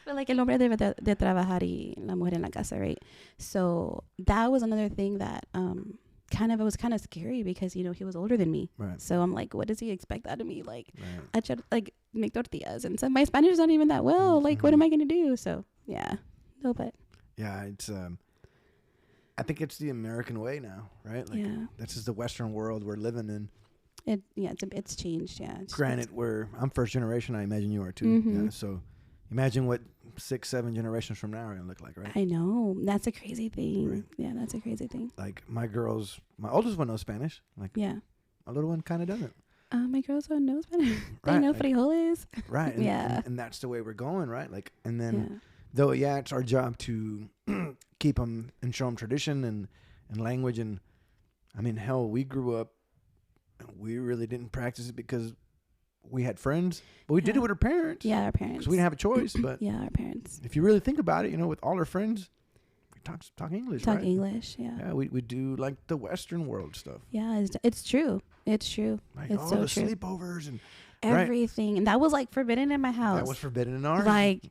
Speaker 2: like el hombre debe de trabajar y la mujer en la casa, right? So that was another thing that it was kind of scary because, you know, he was older than me.
Speaker 1: Right.
Speaker 2: So I'm like, what does he expect out of me? Like, I tried to like make tortillas, and so my Spanish is not even that well. Like, what am I going to do? So yeah, no, but
Speaker 1: yeah, it's I think it's the American way now, right? Like, this is the Western world we're living in.
Speaker 2: It's changed. Yeah.
Speaker 1: Granted, I'm first generation. I imagine you are too.
Speaker 2: Mm-hmm.
Speaker 1: Yeah, so imagine what 6-7 generations from now are gonna look like, right?
Speaker 2: I know, that's a crazy thing.
Speaker 1: Right.
Speaker 2: Yeah, that's a crazy thing.
Speaker 1: Like my oldest one knows Spanish. Like my little one kind of doesn't.
Speaker 2: My girls don't know Spanish. They know frijoles.
Speaker 1: Right. And, and that's the way we're going, right? Like, and then though, it's our job to keep them and show them tradition and language. And I mean, hell, we grew up. We really didn't practice it because we had friends, but we did it with our parents.
Speaker 2: Yeah, our parents.
Speaker 1: Because we didn't have a choice. But
Speaker 2: our parents.
Speaker 1: If you really think about it, you know, with all our friends, we talk English.
Speaker 2: Talk English. Yeah.
Speaker 1: Yeah, we do like the Western world stuff.
Speaker 2: Yeah, it's true. It's true.
Speaker 1: Like,
Speaker 2: it's so
Speaker 1: the
Speaker 2: true.
Speaker 1: Sleepovers and
Speaker 2: everything, and that was like forbidden in my house.
Speaker 1: That was forbidden in ours.
Speaker 2: Like.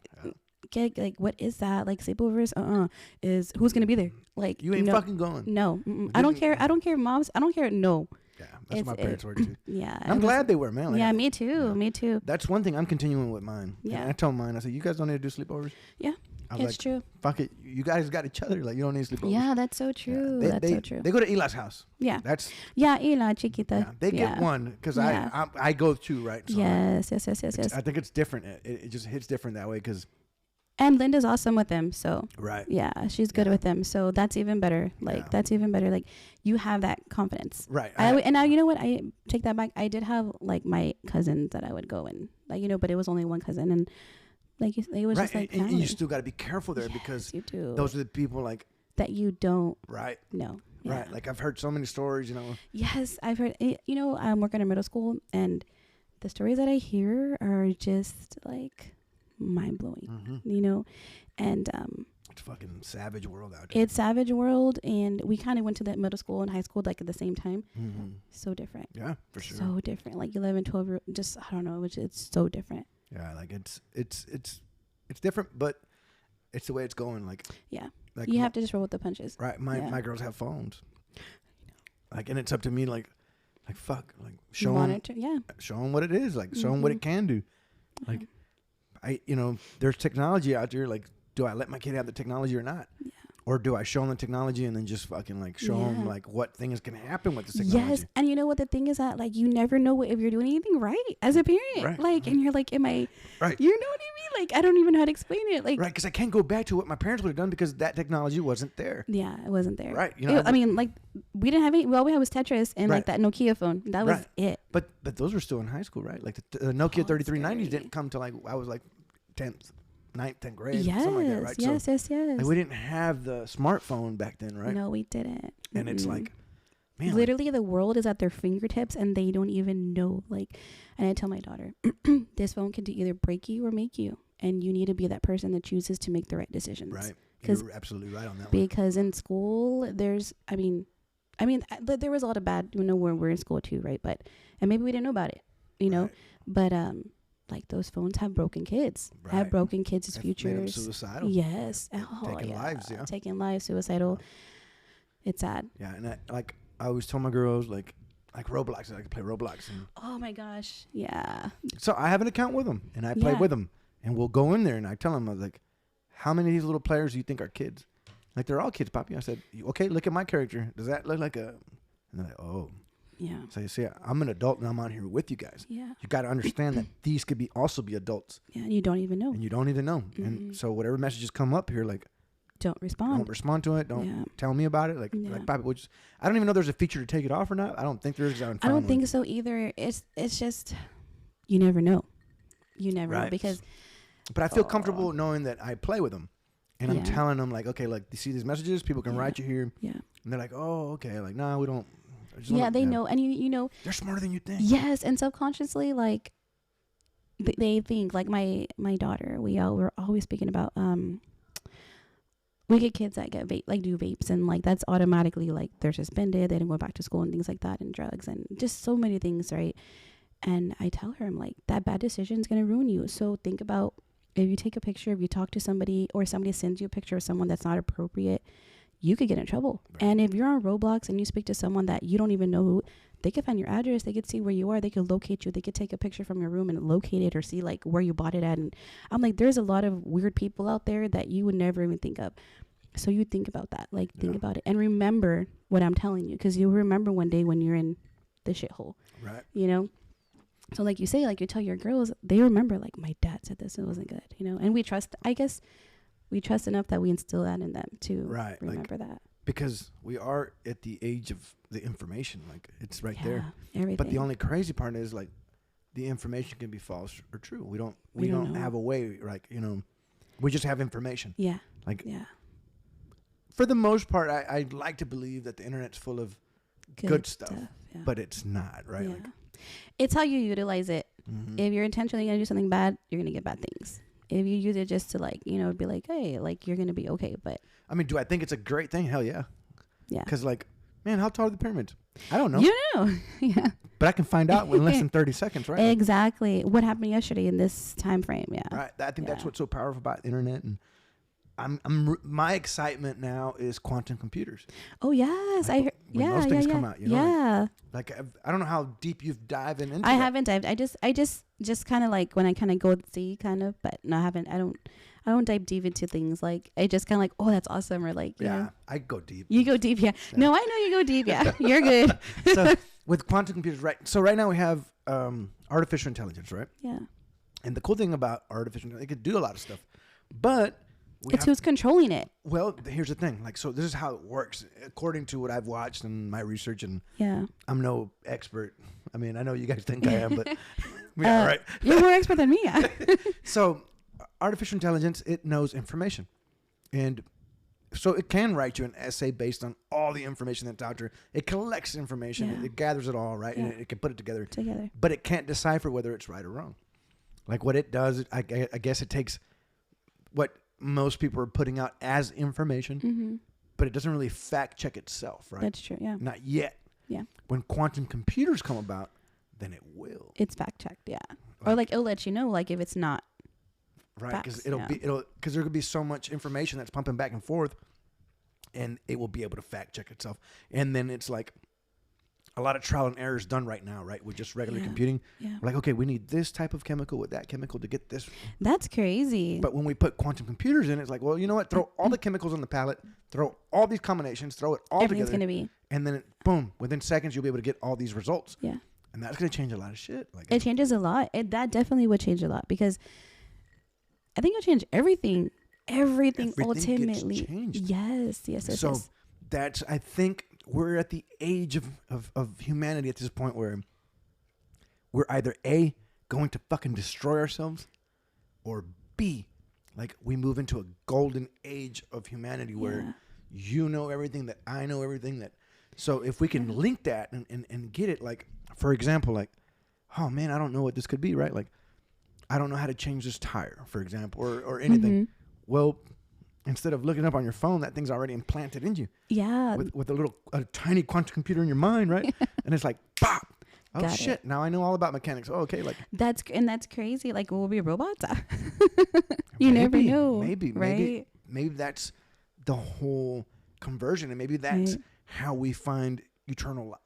Speaker 2: Like what is that? Like sleepovers? Is who's gonna be there? Like
Speaker 1: you ain't fucking going.
Speaker 2: No, I don't care. I don't care, moms. I don't care. No.
Speaker 1: Yeah, that's what my parents were too.
Speaker 2: Yeah,
Speaker 1: I'm glad they were, man. Like,
Speaker 2: me too. Yeah. Me too.
Speaker 1: That's one thing I'm continuing with mine.
Speaker 2: Yeah,
Speaker 1: and I told mine. I said, you guys don't need to do sleepovers.
Speaker 2: Yeah, it's true.
Speaker 1: Fuck it, you guys got each other. Like you don't need sleepovers.
Speaker 2: Yeah, that's so true. That's so true.
Speaker 1: They go to Eli's house.
Speaker 2: Yeah, Ela chiquita.
Speaker 1: Yeah, they get one because I go too, right? So
Speaker 2: yes.
Speaker 1: I think it's different. It just hits different that way because.
Speaker 2: And Linda's awesome with them, so
Speaker 1: yeah,
Speaker 2: she's good with them, so that's even better. Like that's even better. Like you have that confidence,
Speaker 1: right?
Speaker 2: And now you know what? I take that back. I did have like my cousins that I would go and like but it was only one cousin, and like it was just like
Speaker 1: and you still got to be careful there because
Speaker 2: you do.
Speaker 1: Those are the people like
Speaker 2: that you don't
Speaker 1: no.
Speaker 2: Yeah.
Speaker 1: Right, like I've heard so many stories, you know.
Speaker 2: Yes, I've heard. I'm working in middle school, and the stories that I hear are just like. Mind-blowing, and
Speaker 1: it's fucking savage world out there.
Speaker 2: It's savage world, and we kind of went to that middle school and high school like at the same time. So different.
Speaker 1: Yeah, for sure.
Speaker 2: So different, like 11, 12, just I don't know, it's so different.
Speaker 1: Yeah, like it's different, but it's the way it's going. Like like
Speaker 2: you have to just roll with the punches.
Speaker 1: Right. My girls have phones. Like, and it's up to me, like fuck, like show them what it is, like show them what it can do. Like, there's technology out there. Like, do I let my kid have the technology or not? Yeah. Or do I show them the technology and then just fucking like show them like what things can happen with this technology?
Speaker 2: Yes, and you know what the thing is that like you never know if you're doing anything right as a parent.
Speaker 1: Right.
Speaker 2: Like, and you're like, am I?
Speaker 1: Right.
Speaker 2: You know what I mean? Like, I don't even know how to explain it. Like,
Speaker 1: right, because I can't go back to what my parents would have done because that technology wasn't there.
Speaker 2: Yeah, it wasn't there.
Speaker 1: Right.
Speaker 2: I mean, like we didn't have any. All we had was Tetris and like that Nokia phone. That was it.
Speaker 1: But those were still in high school, right? Like the Nokia 3390s didn't come till like I was like 10th. 9th, 10th grade, something like that, right?
Speaker 2: Yes.
Speaker 1: Like we didn't have the smartphone back then, right?
Speaker 2: No, we didn't.
Speaker 1: And it's like, man,
Speaker 2: literally the world is at their fingertips and they don't even know. Like, and I tell my daughter, this phone can either break you or make you, and you need to be that person that chooses to make the right decisions.
Speaker 1: Right. You're absolutely right on that
Speaker 2: one. Because in school, there was a lot of bad, when we're in school too, right? But, and maybe we didn't know about it, but, like those phones have broken kids, have broken kids' futures.
Speaker 1: Made them suicidal.
Speaker 2: Yes. Taking lives, suicidal. It's sad.
Speaker 1: Yeah. And I always tell my girls like Roblox, I can play Roblox. And
Speaker 2: oh my gosh. Yeah.
Speaker 1: So I have an account with them and I play with them and we'll go in there and I tell them, I was like, how many of these little players do you think are kids? Like they're all kids, Poppy. I said, okay, look at my character. Does that look like a, and they're like, oh. Yeah. So you see, I'm an adult and I'm on here with you guys. Yeah. You got to understand that these could also be adults.
Speaker 2: Yeah. And you don't even know.
Speaker 1: Mm-hmm. And so whatever messages come up here, like,
Speaker 2: don't respond.
Speaker 1: Don't respond to it. Don't tell me about it. Like Poppy, I don't even know there's a feature to take it off or not. I don't think there is.
Speaker 2: I don't think so either. It's just, you never know. You never know because.
Speaker 1: But I feel comfortable knowing that I play with them. And I'm telling them like, okay, like you see these messages, people can write you here. Yeah. And they're like, oh, okay. Like, nah, we don't.
Speaker 2: They know, and you know
Speaker 1: they're smarter than you think.
Speaker 2: Yes, and subconsciously, like they think, like my daughter, we're always speaking about we get kids that get do vapes, and like that's automatically like they're suspended, they don't go back to school and things like that, and drugs and just so many things, right? And I tell her, I'm like, that bad decision is gonna ruin you. So think about if you take a picture, if you talk to somebody, or somebody sends you a picture of someone that's not appropriate. You could get in trouble. Right. And if you're on Roblox and you speak to someone that you don't even know who, they could find your address. They could see where you are. They could locate you. They could take a picture from your room and locate it or see like where you bought it at. And I'm like, there's a lot of weird people out there that you would never even think of. So you think about that, like think about it and remember what I'm telling you. Cause you'll remember one day when you're in the shithole,
Speaker 1: right?
Speaker 2: So like you say, like you tell your girls, they remember like my dad said this, it wasn't good, and we trust, I guess, we trust enough that we instill that in them to remember that. Because
Speaker 1: we are at the age of the information. Like, it's right there.
Speaker 2: Everything.
Speaker 1: But the only crazy part is, like, the information can be false or true. We don't have a way, like, we just have information.
Speaker 2: Yeah.
Speaker 1: Like, for the most part, I'd like to believe that the internet's full of good stuff. But it's not, right?
Speaker 2: Yeah.
Speaker 1: Like,
Speaker 2: it's how you utilize it. Mm-hmm. If you're intentionally going to do something bad, you're going to get bad things. If you use it just to like, be like, hey, like you're going to be okay. But
Speaker 1: I mean, do I think it's a great thing? Hell yeah.
Speaker 2: Yeah.
Speaker 1: Because like, man, how tall are the pyramids? I don't know.
Speaker 2: You know. Yeah.
Speaker 1: But I can find out in less than 30 seconds, right?
Speaker 2: Exactly. What happened yesterday in this time frame. Yeah.
Speaker 1: Right. I think that's what's so powerful about the internet. And my excitement now is quantum computers.
Speaker 2: Oh yes,
Speaker 1: like, I heard. When those things come out, Like I don't know how deep you've dived into.
Speaker 2: I haven't dived. I just kind of like when I kind of go see kind of, but no, I haven't. I don't dive deep into things. Like I just kind of like, oh, that's awesome, or like
Speaker 1: I go deep.
Speaker 2: You go deep, yeah. No, I know you go deep, yeah. You're good.
Speaker 1: So with quantum computers, right? So right now we have artificial intelligence, right?
Speaker 2: Yeah.
Speaker 1: And the cool thing about artificial intelligence, it could do a lot of stuff, but
Speaker 2: it's who's controlling it.
Speaker 1: Well, here's the thing. Like, so this is how it works, according to what I've watched and my research. And I'm no expert. I mean, I know you guys think I am, but right.
Speaker 2: You're more expert than me. Yeah.
Speaker 1: So, artificial intelligence, it knows information, and so it can write you an essay based on all the information that's out there. It collects information, it gathers it all, right, and it can put it together. But it can't decipher whether it's right or wrong. Like what it does, I guess it takes what most people are putting out as information, but it doesn't really fact check itself, right?
Speaker 2: That's true, yeah.
Speaker 1: Not yet.
Speaker 2: Yeah.
Speaker 1: When quantum computers come about, then it will.
Speaker 2: It's fact checked, yeah. Or like it'll let you know, like if it's not.
Speaker 1: Right, because because there could be so much information that's pumping back and forth and it will be able to fact check itself. And then it's like a lot of trial and error is done right now, right? With just regular computing. Yeah. We're like, okay, we need this type of chemical with that chemical to get this.
Speaker 2: That's crazy.
Speaker 1: But when we put quantum computers in, it's like, well, you know what? Throw all the chemicals on the palette, throw all these combinations, throw it all
Speaker 2: Everything's
Speaker 1: together.
Speaker 2: Everything's going to be.
Speaker 1: And then, boom, within seconds, you'll be able to get all these results.
Speaker 2: Yeah.
Speaker 1: And that's going to change a lot of shit. Like
Speaker 2: it changes a lot. That definitely would change a lot because I think it'll change everything. Everything ultimately.
Speaker 1: Gets changed.
Speaker 2: Yes.
Speaker 1: So that's, I think we're at the age of humanity at this point where we're either A, going to fucking destroy ourselves, or B, like we move into a golden age of humanity where you know everything, that I know everything, that. So if we can link that and get it, like, for example, like, oh man, I don't know what this could be, right? Like, I don't know how to change this tire, for example, or anything. Mm-hmm. Well, instead of looking up on your phone, that thing's already implanted in you.
Speaker 2: Yeah.
Speaker 1: With a tiny quantum computer in your mind, right? And it's like, pop. Oh Got shit! It. Now I know all about mechanics. Oh, okay, like
Speaker 2: that's crazy. Like, we'll be robots. You never know.
Speaker 1: Maybe that's the whole conversion, and maybe that's how we find eternal life.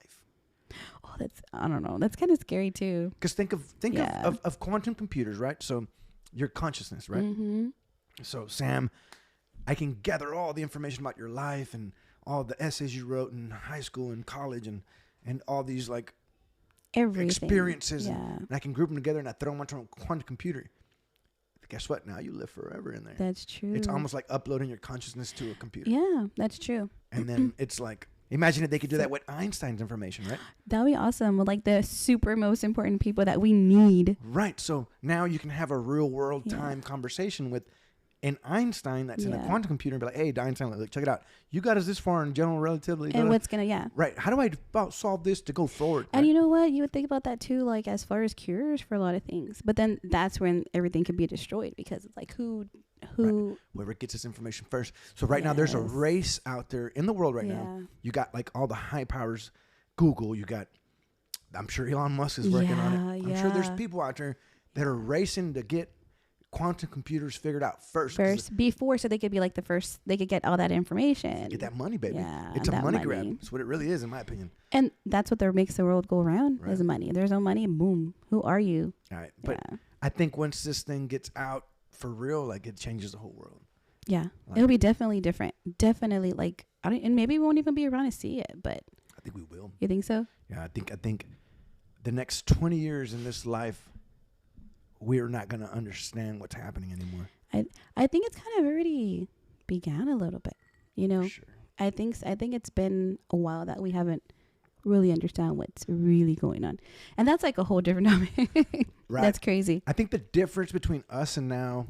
Speaker 2: Oh, I don't know. That's kind of scary too.
Speaker 1: Because think of quantum computers, right? So your consciousness, right?
Speaker 2: Mm-hmm.
Speaker 1: So Sam, I can gather all the information about your life and all the essays you wrote in high school and college and all these like everything. Experiences. And I can group them together and I throw them onto a quantum computer. Guess what? Now you live forever in there.
Speaker 2: That's true.
Speaker 1: It's almost like uploading your consciousness to a computer.
Speaker 2: Yeah, that's true.
Speaker 1: And then it's like, imagine if they could do that with Einstein's information, right?
Speaker 2: That would be awesome. With like the super most important people that we need.
Speaker 1: Right. So now you can have a real world time conversation with an Einstein that's in a quantum computer and be like, hey, Einstein, look, check it out. You got us this far in general relativity.
Speaker 2: And what's going to,
Speaker 1: Right. How do I solve this to go forward?
Speaker 2: And you know what? You would think about that too, like as far as cures for a lot of things. But then that's when everything can be destroyed because it's like who
Speaker 1: whoever gets this information first. So right now there's a race out there in the world right now. You got like all the high powers, Google, I'm sure Elon Musk is working on it. I'm sure there's people out there that are racing to get quantum computers figured out first
Speaker 2: before, so they could be like the first, they could get all that information,
Speaker 1: get that money, baby. It's a money grab. That's what it really is, in my opinion.
Speaker 2: And that's what makes the world go around, is money. There's no money, boom, who are you?
Speaker 1: All right. But I think once this thing gets out for real, like it changes the whole world.
Speaker 2: It'll be definitely different, definitely. Like and maybe we won't even be around to see it, but
Speaker 1: I think we will.
Speaker 2: You think so?
Speaker 1: I think the next 20 years in this life, we're not going to understand what's happening anymore.
Speaker 2: I think it's kind of already began a little bit, you know.
Speaker 1: Sure.
Speaker 2: I think it's been a while that we haven't really understand what's really going on, and that's like a whole different topic. Right. That's crazy.
Speaker 1: I think the difference between us and now.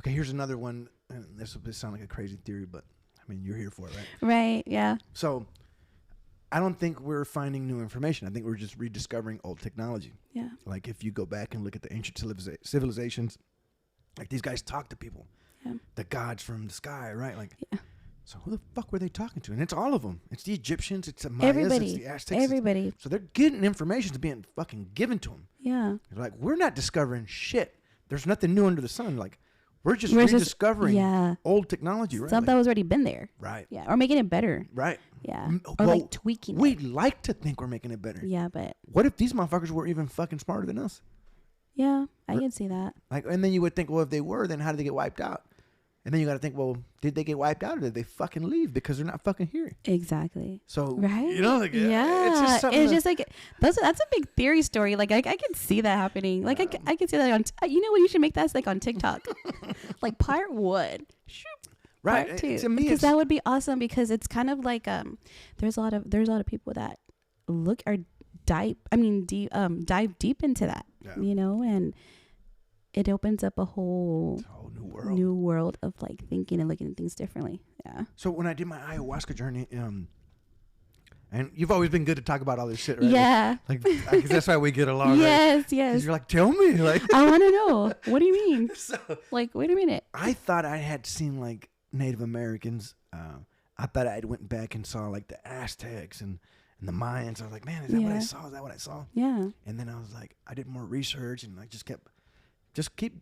Speaker 1: Okay, here's another one. And this will sound like a crazy theory, but I mean you're here for it, right?
Speaker 2: Right. Yeah.
Speaker 1: So I don't think we're finding new information. I think we're just rediscovering old technology.
Speaker 2: Yeah.
Speaker 1: Like if you go back and look at the ancient civilizations, like these guys talk to people, the gods from the sky, right? Like, so who the fuck were they talking to? And it's all of them. It's the Egyptians. It's the Mayas. It's the Aztecs.
Speaker 2: Everybody.
Speaker 1: So they're getting information that's being fucking given to them.
Speaker 2: Yeah.
Speaker 1: They're like, we're not discovering shit. There's nothing new under the sun. Like, we're just rediscovering old technology, right?
Speaker 2: Stuff that was already been there.
Speaker 1: Right.
Speaker 2: Yeah. Or making it better.
Speaker 1: Right.
Speaker 2: Yeah. Or like tweaking
Speaker 1: we'd like to think we're making it better.
Speaker 2: Yeah, but
Speaker 1: what if these motherfuckers were even fucking smarter than us?
Speaker 2: Yeah, I can see that.
Speaker 1: Like, and then you would think, well, if they were, then how did they get wiped out? And then you got to think, well, did they get wiped out or did they fucking leave because they're not fucking here?
Speaker 2: Exactly.
Speaker 1: So,
Speaker 2: right?
Speaker 1: You know, like, it's just
Speaker 2: like, that's a big theory story. Like, I can see that happening. Like, I can see that on, you know what, you should make that like on TikTok. Like part 1.
Speaker 1: Right.
Speaker 2: Part 2.
Speaker 1: To me,
Speaker 2: because that would be awesome because it's kind of like, there's a lot of people that dive deep into that, you know, and it opens up a whole new world of like thinking and looking at things differently. Yeah.
Speaker 1: So when I did my ayahuasca journey, and you've always been good to talk about all this shit, right?
Speaker 2: Yeah.
Speaker 1: Like I guess that's why we get along.
Speaker 2: Yes,
Speaker 1: right?
Speaker 2: yes.
Speaker 1: You're like, tell me. Like,
Speaker 2: I want to know. What do you mean?
Speaker 1: So,
Speaker 2: like, wait a minute.
Speaker 1: I thought I had seen like Native Americans. I thought I went back and saw like the Aztecs and the Mayans. I was like, man, is that what I saw? Is that what I saw?
Speaker 2: Yeah.
Speaker 1: And then I was like, I did more research and I just keep,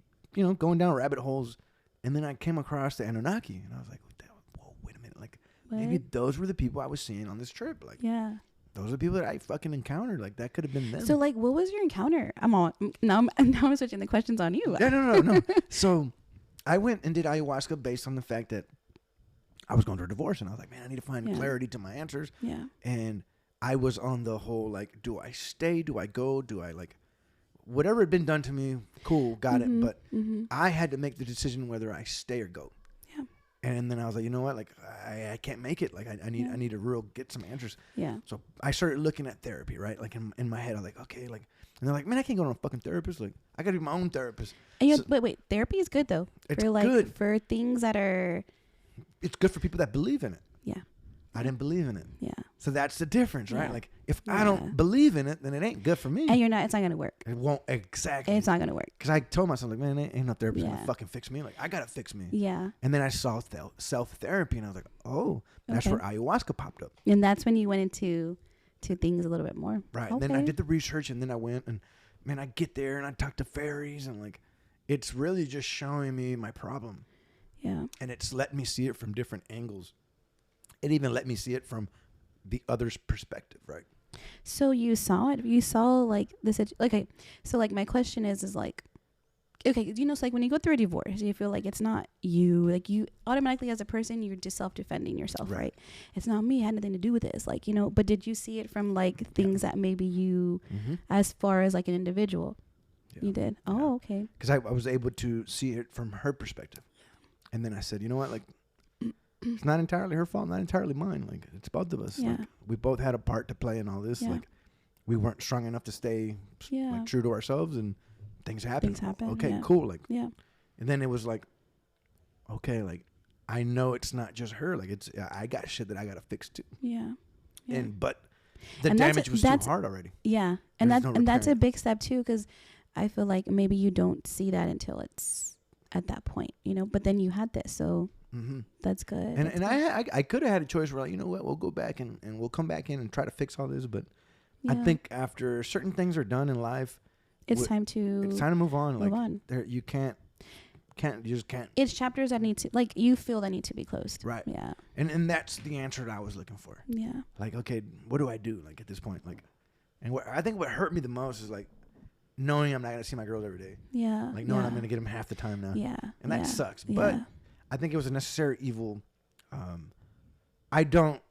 Speaker 1: going down rabbit holes. And then I came across the Anunnaki and I was like, whoa, wait a minute. Like, maybe those were the people I was seeing on this trip. Like,
Speaker 2: yeah.
Speaker 1: Those are the people that I fucking encountered. Like, that could have been them.
Speaker 2: So, like, what was your encounter? Now I'm switching the questions on you.
Speaker 1: No. So, I went and did ayahuasca based on the fact that I was going through a divorce, and I was like, man, I need to find clarity to my answers.
Speaker 2: Yeah.
Speaker 1: And I was on the whole, like, do I stay? Do I go? Do I, like, whatever had been done to me, cool, got it. But I had to make the decision whether I stay or go.
Speaker 2: Yeah.
Speaker 1: And then I was like, you know what? Like, I can't make it. Like, I need to get some answers.
Speaker 2: Yeah.
Speaker 1: So I started looking at therapy, right? Like, in my head, I was like, okay, like, and they're like, man, I can't go to a fucking therapist. Like, I got to be my own therapist.
Speaker 2: And but wait, therapy is good, though.
Speaker 1: It's
Speaker 2: for, like,
Speaker 1: good.
Speaker 2: For things that are...
Speaker 1: It's good for people that believe in it.
Speaker 2: Yeah.
Speaker 1: I didn't believe in it.
Speaker 2: Yeah.
Speaker 1: So that's the difference, right? Like, if I don't believe in it, then it ain't good for me.
Speaker 2: And it's not going to work.
Speaker 1: It won't, exactly.
Speaker 2: It's not going to work.
Speaker 1: Because I told myself, like, man, ain't no therapist going to fucking fix me. Like, I got to fix me.
Speaker 2: Yeah.
Speaker 1: And then I saw self-therapy, and I was like, oh, that's where ayahuasca popped up.
Speaker 2: And that's when you went into things a little bit more.
Speaker 1: Right. And then I did the research, and then I went, and, man, I get there, and I talk to fairies, and, like, it's really just showing me my problem.
Speaker 2: Yeah.
Speaker 1: And it's let me see it from different angles. It even let me see it from the other's perspective, right?
Speaker 2: So you saw it. You saw, like, this. Okay. So, like, my question is like, okay, so, like, when you go through a divorce, you feel like it's not you. Like, you automatically, as a person, you're just self-defending yourself, right? It's not me. It had nothing to do with this. Like, but did you see it from, like, things that maybe you, as far as, like, an individual? Yeah. You did? Oh, okay.
Speaker 1: Because I was able to see it from her perspective. And then I said, you know what, like, it's not entirely her fault, not entirely mine. Like, it's both of us.
Speaker 2: Yeah.
Speaker 1: Like, we both had a part to play in all this. Yeah. Like, we weren't strong enough to stay like, true to ourselves, and things happen. Okay, cool. Like, and then it was like, okay, like, I know it's not just her. Like, I got shit that I got to fix too.
Speaker 2: Yeah.
Speaker 1: But the damage was too hard already.
Speaker 2: Yeah. And that's a big step too, because I feel like maybe you don't see that until it's at that point, but then you had this, so that's good.
Speaker 1: And I could have had a choice where, like, you know what, we'll go back and we'll come back in and try to fix all this, but I think after certain things are done in life,
Speaker 2: it's time to
Speaker 1: move on. You just can't.
Speaker 2: It's chapters that need to, like, you feel that need to be closed.
Speaker 1: Right.
Speaker 2: Yeah.
Speaker 1: And that's the answer that I was looking for.
Speaker 2: Yeah.
Speaker 1: Like, okay, what do I do? Like, at this point, like, and I think what hurt me the most is, like, knowing I'm not going to see my girls every day.
Speaker 2: Yeah.
Speaker 1: Like, knowing I'm going to get them half the time now.
Speaker 2: Yeah.
Speaker 1: And that sucks. But I think it was a necessary evil. I don't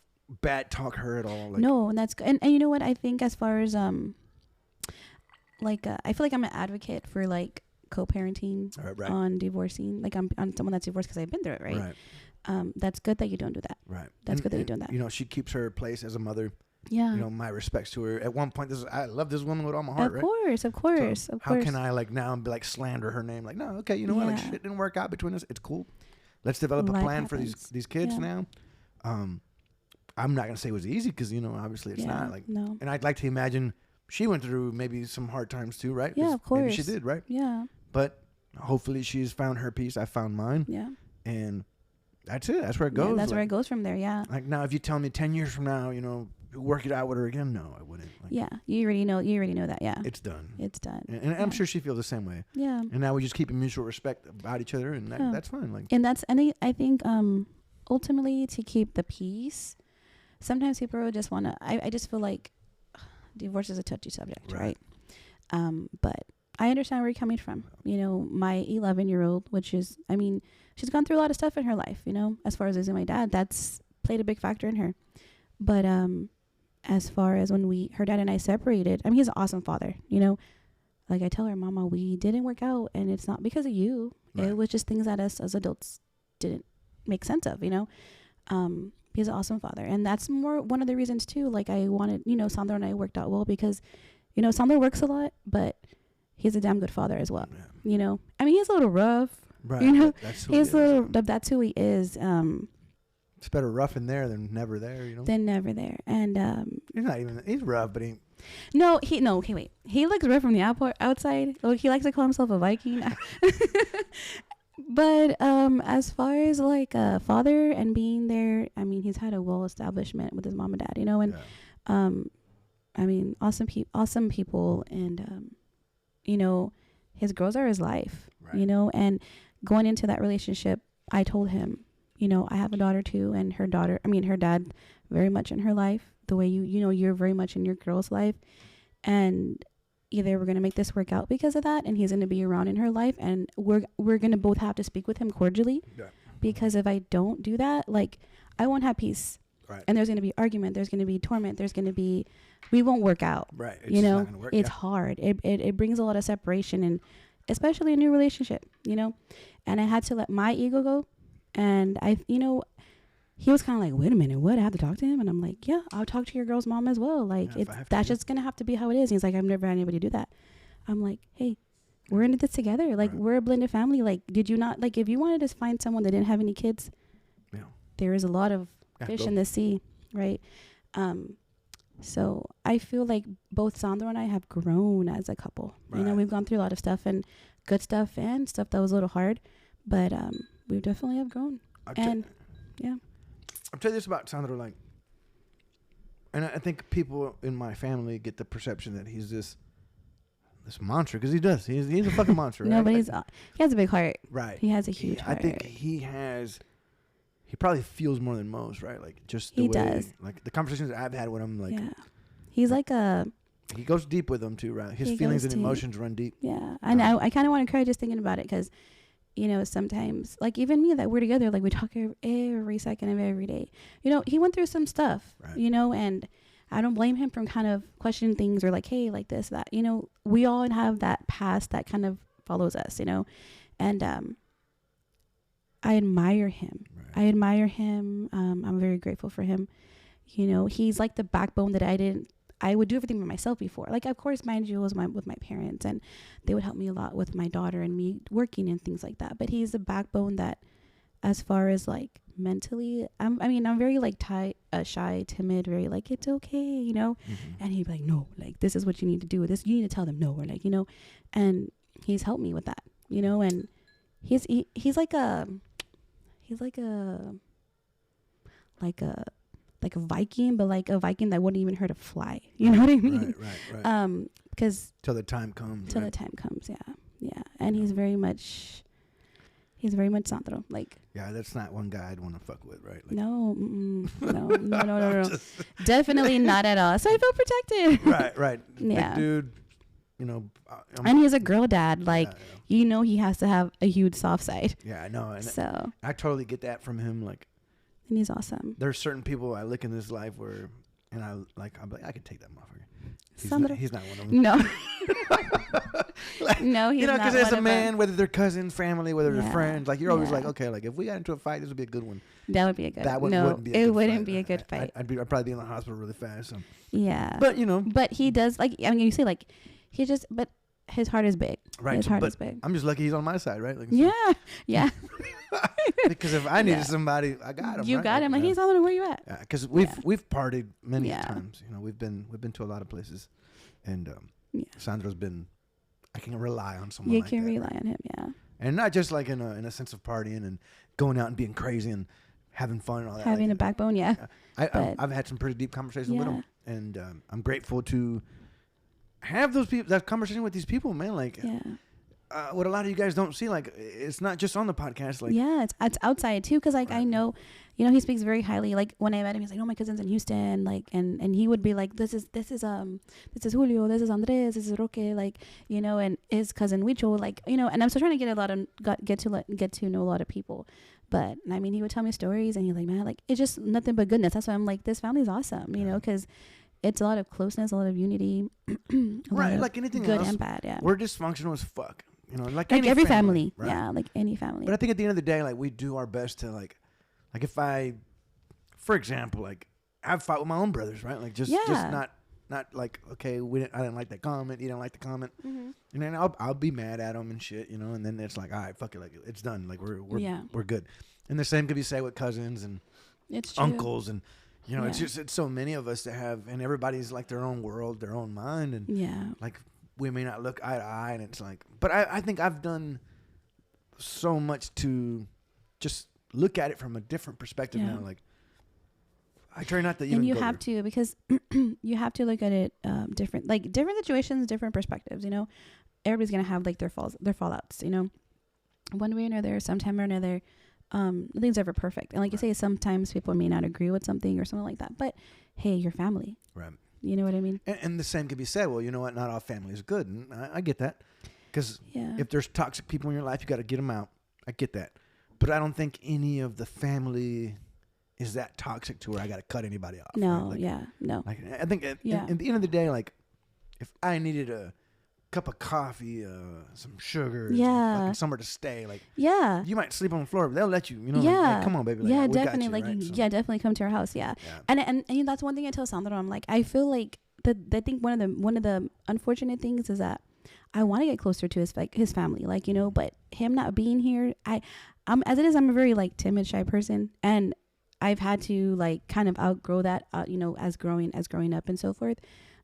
Speaker 1: bad talk her at all. Like,
Speaker 2: no, and that's good. And you know what? I think as far as, like, I feel like I'm an advocate for, like, co-parenting on divorcing. Like, I'm on someone that's divorced because I've been through it, right? That's good that you don't do that.
Speaker 1: Right.
Speaker 2: That's good that you're doing that.
Speaker 1: She keeps her place as a mother.
Speaker 2: Yeah.
Speaker 1: My respects to her. At one point, I love this woman with all my heart,
Speaker 2: Of course.
Speaker 1: So how can I, like, now be like slander her name? Like, no, okay, you know what? Like, shit didn't work out between us. It's cool. Let's develop a plan for these kids now. I'm not gonna say it was easy because obviously it's not, like.
Speaker 2: No.
Speaker 1: And I'd like to imagine she went through maybe some hard times too, right?
Speaker 2: Yeah, of course.
Speaker 1: Maybe she did, right?
Speaker 2: Yeah.
Speaker 1: But hopefully she's found her peace. I found mine.
Speaker 2: Yeah.
Speaker 1: And that's it. That's where it goes.
Speaker 2: Yeah, that's where it goes from there. Yeah.
Speaker 1: Like, now, if you tell me 10 years from now, work it out with her again, no, I wouldn't. Like,
Speaker 2: yeah, you already know that. Yeah,
Speaker 1: it's done.
Speaker 2: And
Speaker 1: I'm sure she feels the same way.
Speaker 2: Yeah.
Speaker 1: And now we just keep a mutual respect about each other, and that's fine. Like,
Speaker 2: and I think ultimately, to keep the peace, sometimes people just want to. I just feel like divorce is a touchy subject, right? But I understand where you're coming from. My 11-year-old, which is, she's gone through a lot of stuff in her life. As far as losing my dad, that's played a big factor in her. But as far as when her dad and I separated, he's an awesome father, like I tell her, Mama, we didn't work out, and it's not because of you. Right. It was just things that us as adults didn't make sense of, he's an awesome father. And that's one of the reasons too, like, I wanted, Sandro and I worked out well because, Sandro works a lot, but he's a damn good father as well. Yeah. He's a little rough,
Speaker 1: right?
Speaker 2: That's who he is.
Speaker 1: It's better rough in there than never there,
Speaker 2: Than never there. And
Speaker 1: he's rough, but he.
Speaker 2: Okay, wait. He looks rough from the outside. Look, he likes to call himself a Viking. But as far as, like, a father and being there, he's had a well-establishment with his mom and dad, and awesome people, and his girls are his life, right. And going into that relationship, I told him, you know, I have a daughter too, and her dad very much in her life, the way you're very much in your girl's life. And either we're going to make this work out because of that, and he's going to be around in her life, and we're going to both have to speak with him cordially. Yeah. Because if I don't do that, like, I won't have peace. Right. And there's going to be argument, there's going to be torment, we won't work out. Right. It's not gonna work. It's hard. It brings a lot of separation, and especially a new relationship, you know. And I had to let my ego go. And he was kind of like, wait a minute, what? I have to talk to him? And I'm like, yeah, I'll talk to your girl's mom as well. Like, that's just going to have to be how it is. And he's like, I've never had anybody do that. I'm like, hey, we're in this together. Like, we're a blended family. Like, did you not, like, if you wanted to find someone that didn't have any kids, there is a lot of fish in the sea, right? So I feel like both Sandro and I have grown as a couple. Right. You know, we've gone through a lot of stuff, and good stuff and stuff that was a little hard, but we definitely have grown. Yeah.
Speaker 1: I'll tell you this about Sandro, like, and I think people in my family get the perception that he's this monster, because he does. He's a fucking monster, right?
Speaker 2: No, but he has a big heart.
Speaker 1: Right.
Speaker 2: He has a huge heart.
Speaker 1: I think he probably feels more than most, right? Like, just the
Speaker 2: he
Speaker 1: way,
Speaker 2: does.
Speaker 1: Like, the conversations I've had with him, like,
Speaker 2: he's like
Speaker 1: he goes deep with them too, right? His feelings and emotions run deep.
Speaker 2: Yeah. And I kind of want to cry just thinking about it, because, you know, sometimes, like, even me, that we're together, like, we talk every second of every day. You know, he went through some stuff, you know, and I don't blame him from kind of questioning things, or like, hey, like this, that, you know, we all have that past that kind of follows us, you know, and I admire him. Right. I'm very grateful for him. You know, he's like the backbone that I would do everything by myself before. Like, of course, mind you, was with my parents, and they would help me a lot with my daughter and me working and things like that. But he's the backbone that, as far as like mentally, I'm very like shy, timid, very like, it's okay, you know. Mm-hmm. And he'd be like, no, like, this is what you need to do with this. You need to tell them no, or like, you know. And he's helped me with that, you know. And he's like a Viking, but like a Viking that wouldn't even hurt a fly. You know what I mean? Right. Because
Speaker 1: till the time comes.
Speaker 2: Yeah. And he's very much Sandro. Like,
Speaker 1: yeah, that's not one guy I'd want to fuck with, right? Like,
Speaker 2: no. Definitely not at all. So I feel protected.
Speaker 1: Right. Yeah, big dude. You know,
Speaker 2: and he's a girl dad. Like, you know, he has to have a huge soft side.
Speaker 1: Yeah, I know. And
Speaker 2: so
Speaker 1: I totally get that from him. Like,
Speaker 2: and he's awesome.
Speaker 1: There's certain people I look in this life where, and I'm like, I could take that motherfucker. He's not one of them.
Speaker 2: No.
Speaker 1: Like,
Speaker 2: no, he's not.
Speaker 1: You know, because as a man, whether they're cousins, family, whether they're friends, like, you're always like, okay, like, if we got into a fight, this would be a good one.
Speaker 2: That would be a good one. Wouldn't be a good fight.
Speaker 1: I'd probably be in the hospital really fast. So.
Speaker 2: Yeah.
Speaker 1: But, you know.
Speaker 2: But he does, like, I mean, you say, like, but his heart is big.
Speaker 1: Right.
Speaker 2: His heart is big.
Speaker 1: I'm just lucky he's on my side, right? Like,
Speaker 2: yeah.
Speaker 1: Because if I needed somebody, I got him.
Speaker 2: You got him. Like, he's all where you at.
Speaker 1: Because we've partied many times. You know, we've been to a lot of places, and Sandro's been. I can rely on someone. You can
Speaker 2: rely on him, yeah.
Speaker 1: And not just like in a sense of partying and going out and being crazy and having fun and all that.
Speaker 2: Having a backbone, yeah.
Speaker 1: I've had some pretty deep conversations with him, and I'm grateful to have that conversation with these people, man. Like, what a lot of you guys don't see, like, it's not just on the podcast. Like,
Speaker 2: it's outside too, because like I know, you know, he speaks very highly. Like, when I met him, he's like, "Oh, my cousin's in Houston," like, and he would be like, "This is Julio, this is Andres, this is Roque," like, you know, and his cousin Huicho, like, you know. And I'm still trying to get to know a lot of people, but I mean, he would tell me stories, and he's like, "Man, like, it's just nothing but goodness." That's why I'm like, this family's awesome, you know, because it's a lot of closeness, a lot of unity,
Speaker 1: right? Like anything
Speaker 2: good
Speaker 1: else,
Speaker 2: and bad. Yeah,
Speaker 1: we're dysfunctional as fuck. You know, like
Speaker 2: every family,
Speaker 1: right?
Speaker 2: Yeah, like any family.
Speaker 1: But I think at the end of the day, like, we do our best to like if I, for example, like, I've fought with my own brothers, right? Like, just not like, okay, I didn't like that comment, you didn't like the comment, and then I'll be mad at them and shit, you know, and then it's like, all right, fuck it, like, it's done, like, we're good. And the same could be said with cousins and uncles, and you know, it's so many of us that have, and everybody's like their own world, their own mind, and like, we may not look eye to eye, and it's like, but I think I've done so much to just look at it from a different perspective now. Like, I try not to even.
Speaker 2: And you have to, because you have to look at it different, like different situations, different perspectives. You know, everybody's gonna have like their fallouts. You know, one way or another, sometime or another. nothing's ever perfect. And like you say, sometimes people may not agree with something or something like that. But hey, you're family.
Speaker 1: Right.
Speaker 2: You know what I mean?
Speaker 1: And the same could be said. Well, you know what? Not all family is good. And I get that. Because if there's toxic people in your life, you got to get them out. I get that. But I don't think any of the family is that toxic to where I got to cut anybody off.
Speaker 2: No,
Speaker 1: right?
Speaker 2: no.
Speaker 1: Like, I think at the end of the day, like, if I needed a cup of coffee, some sugar, like somewhere to stay, like, you might sleep on the floor, but they'll let you, you know, like, come on, baby. Like,
Speaker 2: definitely.
Speaker 1: We got you,
Speaker 2: like,
Speaker 1: right?
Speaker 2: definitely come to our house. Yeah. And that's one thing I tell Sandro. I'm like, I feel like I think one of the unfortunate things is that I want to get closer to his family, like, you know, but him not being here, I'm as it is, I'm a very like timid, shy person, and I've had to like kind of outgrow that, you know, as growing up and so forth.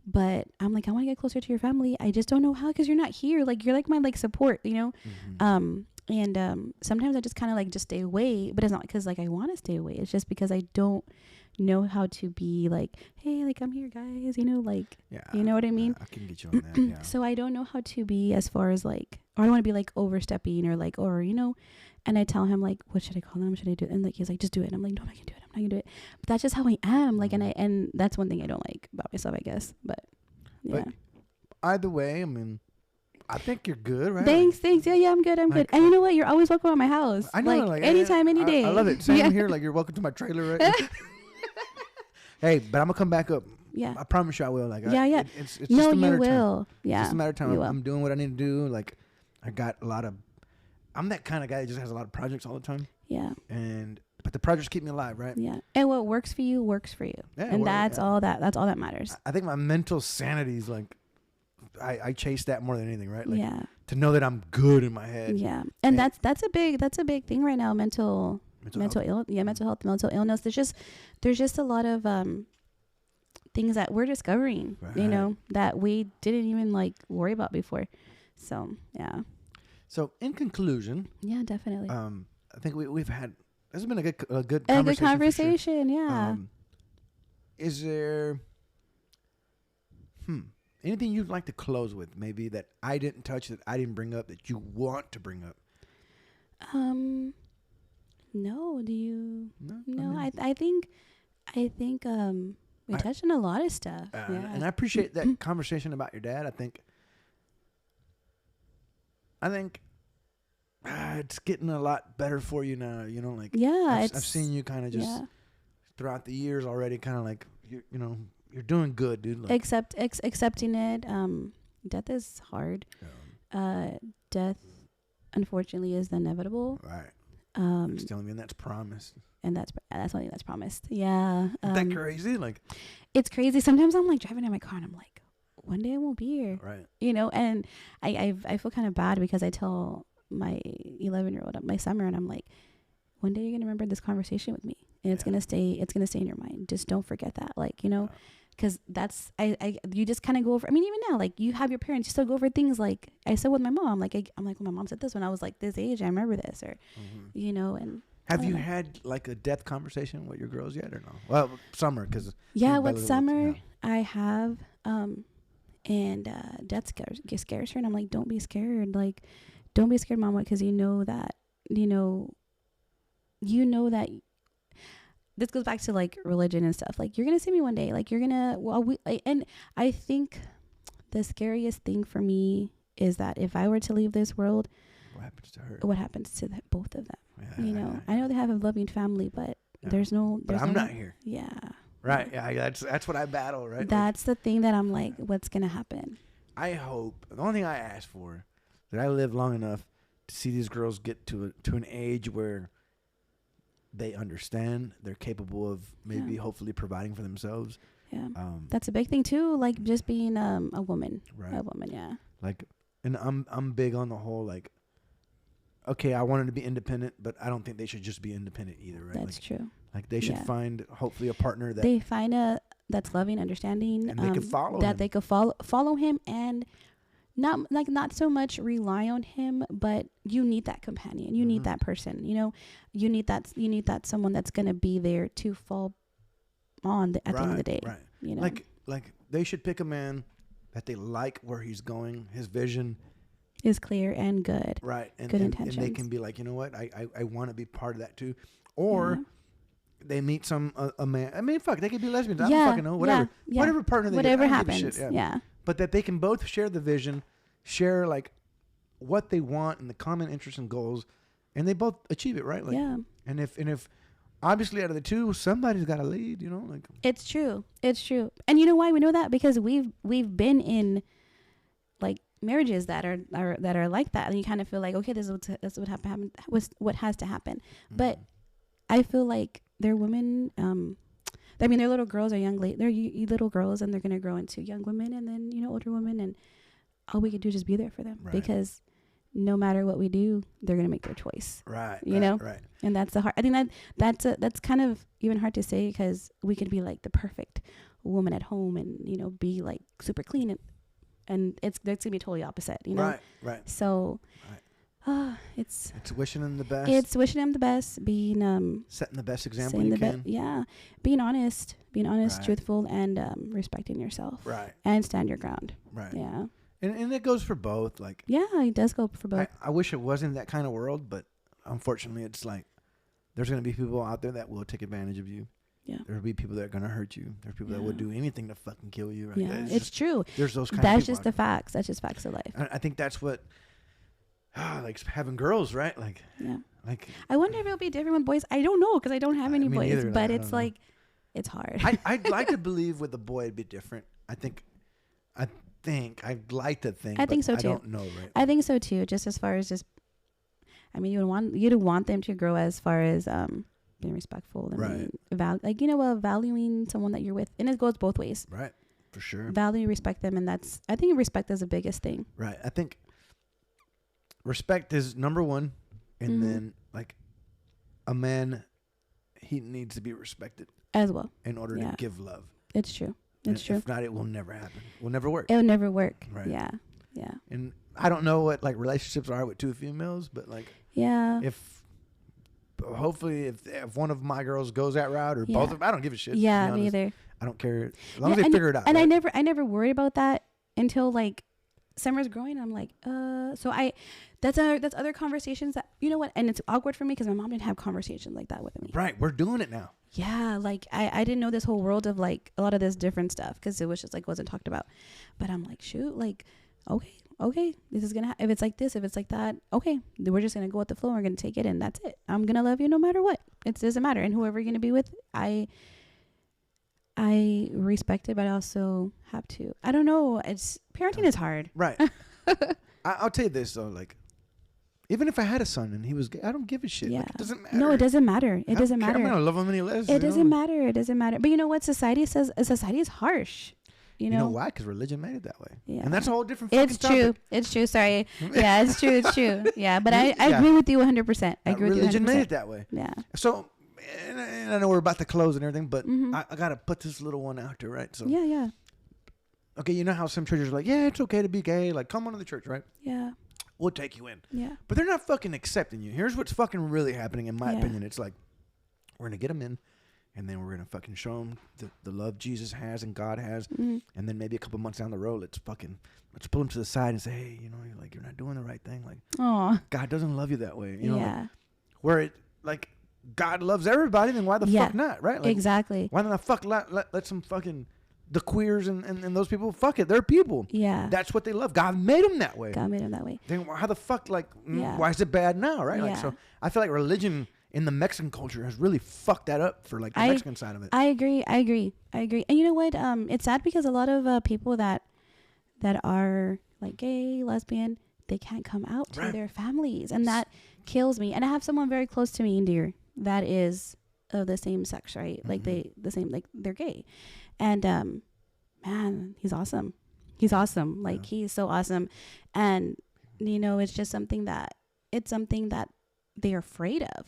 Speaker 2: But I'm like, I want to get closer to your family. I just don't know how, because you're not here. Like, you're like my like support, you know. Sometimes I just kind of like just stay away, but it's not because like I want to stay away. It's just because I don't know how to be like, hey, like, I'm here, guys, you know, like, you know what I mean?
Speaker 1: I can get you on that. Yeah.
Speaker 2: So I don't know how to be as far as like, or I don't want to be like overstepping or like, or, you know. And I tell him like, what should I call them? Should I do it? And like, he's like, just do it. And I'm like, no, I'm not gonna do it. I'm not gonna do it. But that's just how I am. Like, and that's one thing I don't like about myself, I guess. But yeah.
Speaker 1: But either way, I mean, I think you're good, right?
Speaker 2: Thanks. Yeah, I'm good. I'm good. And you know what? You're always welcome at my house.
Speaker 1: I know,
Speaker 2: like anytime, any day.
Speaker 1: I love it. Same here. Like, you're welcome to my trailer, right? Hey, but I'm gonna come back up.
Speaker 2: Yeah.
Speaker 1: I promise you I will. Like, it's just
Speaker 2: no,
Speaker 1: a matter
Speaker 2: you
Speaker 1: of time.
Speaker 2: will. Yeah.
Speaker 1: It's just a matter of time. I'm doing what I need to do. Like, I got a lot of. I'm that kind of guy that just has a lot of projects all the time. Yeah. But the projects keep me alive, right?
Speaker 2: Yeah. And what works for you works for you. Yeah, and that's all that matters.
Speaker 1: I think my mental sanity is like, I chase that more than anything, right? Like, to know that I'm good in my head.
Speaker 2: Yeah. And that's a big thing right now. Mental health, mental illness. There's just a lot of things that we're discovering, you know, that we didn't even like worry about before. So yeah. So
Speaker 1: in conclusion,
Speaker 2: yeah, definitely.
Speaker 1: I think we've had, this has been a good conversation.
Speaker 2: Yeah.
Speaker 1: Is there anything you'd like to close with? Maybe that I didn't touch, that I didn't bring up, that you want to bring up?
Speaker 2: No. Do you? No. I think we touched on a lot of stuff.
Speaker 1: And I appreciate that conversation about your dad. I think it's getting a lot better for you now. You know, like, I've seen you kind of just throughout the years already, kind of like, you know, you're doing good, dude. Like,
Speaker 2: accepting it. Death is hard. Death, unfortunately, is inevitable.
Speaker 1: Right. It's telling me, and that's promised.
Speaker 2: And that's something that's promised. Yeah.
Speaker 1: Isn't that crazy? Like,
Speaker 2: it's crazy. Sometimes I'm like driving in my car and I'm like, one day I won't be here.
Speaker 1: Right.
Speaker 2: You know, and I feel kind of bad because I tell my 11-year-old, my Summer, and I'm like, one day you're gonna remember this conversation with me, and it's gonna stay in your mind. Just don't forget that, like, you know, because that's you just kind of go over. I mean, even now, like, you have your parents, you still go over things. Like I said with my mom, like I'm like, well, my mom said this when I was like this age, I remember this, or you know. And
Speaker 1: have you had like a death conversation with your girls yet, or no? Well, Summer, because
Speaker 2: with Summer, I have, and death scares her, and I'm like, don't be scared, like, don't be scared, Mama, because you know that this goes back to like religion and stuff. Like, you're gonna see me one day. Like, you're gonna. And I think the scariest thing for me is that if I were to leave this world,
Speaker 1: what happens to her?
Speaker 2: What happens to both of them? Yeah, you know, I know they have a loving family, but there's no.
Speaker 1: But I'm not here.
Speaker 2: Yeah.
Speaker 1: Right. Yeah. That's what I battle. Right.
Speaker 2: That's the thing that I'm like, what's gonna happen?
Speaker 1: I hope, the only thing I ask for, that I live long enough to see these girls get to an age where they understand, they're capable of maybe hopefully providing for themselves.
Speaker 2: Yeah. That's a big thing too, like just being a woman. Right. A woman, yeah.
Speaker 1: Like, and I'm big on the whole, like, okay, I want them to be independent, but I don't think they should just be independent either, right?
Speaker 2: That's true.
Speaker 1: Like, they should find hopefully a partner that
Speaker 2: they find that's loving, understanding,
Speaker 1: and they can follow
Speaker 2: that
Speaker 1: him.
Speaker 2: They could follow him, and not so much rely on him, but you need that companion. You need that person. You know, you need that someone that's gonna be there to fall on at the end of the day.
Speaker 1: Right.
Speaker 2: You know,
Speaker 1: like they should pick a man that they like, where he's going, his vision,
Speaker 2: is clear and good.
Speaker 1: Right.
Speaker 2: Good intentions.
Speaker 1: And they can be like, you know what? I want to be part of that too. Or they meet a man. I mean, fuck, they could be lesbians. I don't fucking know. Whatever. Yeah. Whatever partner they
Speaker 2: whatever
Speaker 1: get.
Speaker 2: Happens.
Speaker 1: Shit,
Speaker 2: yeah.
Speaker 1: But that they can both share the vision, share like what they want and the common interests and goals, and they both achieve it, right? Like,
Speaker 2: yeah.
Speaker 1: And if obviously out of the two, somebody's got to lead, you know? Like,
Speaker 2: it's true. It's true. And you know why we know that? Because we've been in like marriages that are like that, and you kind of feel like, okay, this is what happen. What has to happen. Mm-hmm. But I feel like they're women. I mean, they're little girls or they're little girls, and they're gonna grow into young women, and then older women, and all we can do is just be there for them, because no matter what we do, they're gonna make their choice.
Speaker 1: Right.
Speaker 2: You know.
Speaker 1: Right.
Speaker 2: And that's the hard. I think that's kind of even hard to say, because we could be like the perfect woman at home, and be like super clean, and that's gonna be totally opposite.
Speaker 1: Right.
Speaker 2: So.
Speaker 1: Right.
Speaker 2: It's
Speaker 1: wishing them the best.
Speaker 2: It's wishing them the best. Being
Speaker 1: setting the best example you can.
Speaker 2: Being honest,
Speaker 1: right.
Speaker 2: truthful, and respecting yourself.
Speaker 1: Right.
Speaker 2: And stand your ground.
Speaker 1: Right.
Speaker 2: Yeah.
Speaker 1: And it goes for both. Like.
Speaker 2: Yeah, it does go for both.
Speaker 1: I wish it wasn't that kind of world, but unfortunately, it's like there's gonna be people out there that will take advantage of you.
Speaker 2: Yeah.
Speaker 1: There'll be people that are gonna hurt you. There's people that would do anything to fucking kill you. Right?
Speaker 2: Yeah, it's true.
Speaker 1: There's those kind of people.
Speaker 2: That's just the facts. That's just facts of life.
Speaker 1: I think that's what. Like having girls, right? Like, like.
Speaker 2: I wonder if it'll be different with boys. I don't know, because I don't have any boys.
Speaker 1: Neither,
Speaker 2: but it's like, it's hard.
Speaker 1: I'd like to believe with a boy it'd be different. I'd like to think.
Speaker 2: I think so too.
Speaker 1: I don't know, right?
Speaker 2: I think so too. Just as far as I mean, you'd want them to grow as far as being respectful and valuing someone that you're with, and it goes both ways.
Speaker 1: Right, for sure.
Speaker 2: Value, respect them, and I think respect is the biggest thing.
Speaker 1: Right, I think. Respect is number one, and then like a man, he needs to be respected
Speaker 2: as well
Speaker 1: in order to give love.
Speaker 2: It's true. It's true.
Speaker 1: If not, it will never happen. It will never work.
Speaker 2: It'll never work.
Speaker 1: Right.
Speaker 2: Yeah.
Speaker 1: And I don't know what like relationships are with two females, but like hopefully if one of my girls goes that route or both of them, I don't give a shit.
Speaker 2: Yeah, me either.
Speaker 1: I don't care as long as they figure it out.
Speaker 2: And right? I never worried about that until like Summer's growing. I'm like, that's other conversations that, you know what, and it's awkward for me because my mom didn't have conversations like that with me. Right,
Speaker 1: we're doing it now.
Speaker 2: Yeah, like I didn't know this whole world of like a lot of this different stuff because it was just like wasn't talked about. But I'm like, shoot, like, okay, this is gonna if it's like this, if it's like that, okay, we're just gonna go with the flow and we're gonna take it, and that's it. I'm gonna love you no matter what. It doesn't matter, and whoever you're gonna be with, I respect it, but I also have to. I don't know. Parenting is hard.
Speaker 1: Right. I'll tell you this though, like, even if I had a son and he was gay, I don't give a shit. Yeah. Like, it doesn't matter.
Speaker 2: No, it doesn't matter. It doesn't matter.
Speaker 1: I'm gonna love him any less.
Speaker 2: It doesn't matter. It doesn't matter. But you know what? Society says society is harsh. You know
Speaker 1: why? Because religion made it that way.
Speaker 2: Yeah.
Speaker 1: And that's a whole different fucking topic.
Speaker 2: True. It's true. Sorry. Yeah, it's true. It's true. Yeah. But I agree with you 100%. I agree with you 100%.
Speaker 1: Religion made it that way.
Speaker 2: Yeah.
Speaker 1: So, and I know we're about to close and everything, but I got to put this little one out there, right? So
Speaker 2: yeah.
Speaker 1: Okay, you know how some churches are like, yeah, it's okay to be gay. Like, come on to the church, right?
Speaker 2: Yeah.
Speaker 1: We'll take you in.
Speaker 2: Yeah.
Speaker 1: But they're not fucking accepting you. Here's what's fucking really happening, in my opinion. It's like, we're going to get them in, and then we're going to fucking show them the love Jesus has and God has. And then maybe a couple months down the road, let's pull them to the side and say, hey, you're not doing the right thing. Like, God doesn't love you that way. You know, like, where it, like, God loves everybody, then why the fuck not, right? Like,
Speaker 2: exactly.
Speaker 1: Why not the fuck let some fucking, the queers and those people, fuck it, they're people.
Speaker 2: Yeah.
Speaker 1: That's what they love. God made them that way. Then how the fuck, like, why is it bad now, right? Like, so I feel like religion in the Mexican culture has really fucked that up for like the Mexican side of it.
Speaker 2: I agree. And you know what? It's sad because a lot of people that are like gay, lesbian, they can't come out to their families, and that kills me. And I have someone very close to me and dear that is of the same sex, right? Like they're gay, and man, he's awesome. Like he's so awesome, and it's just something that they're afraid of,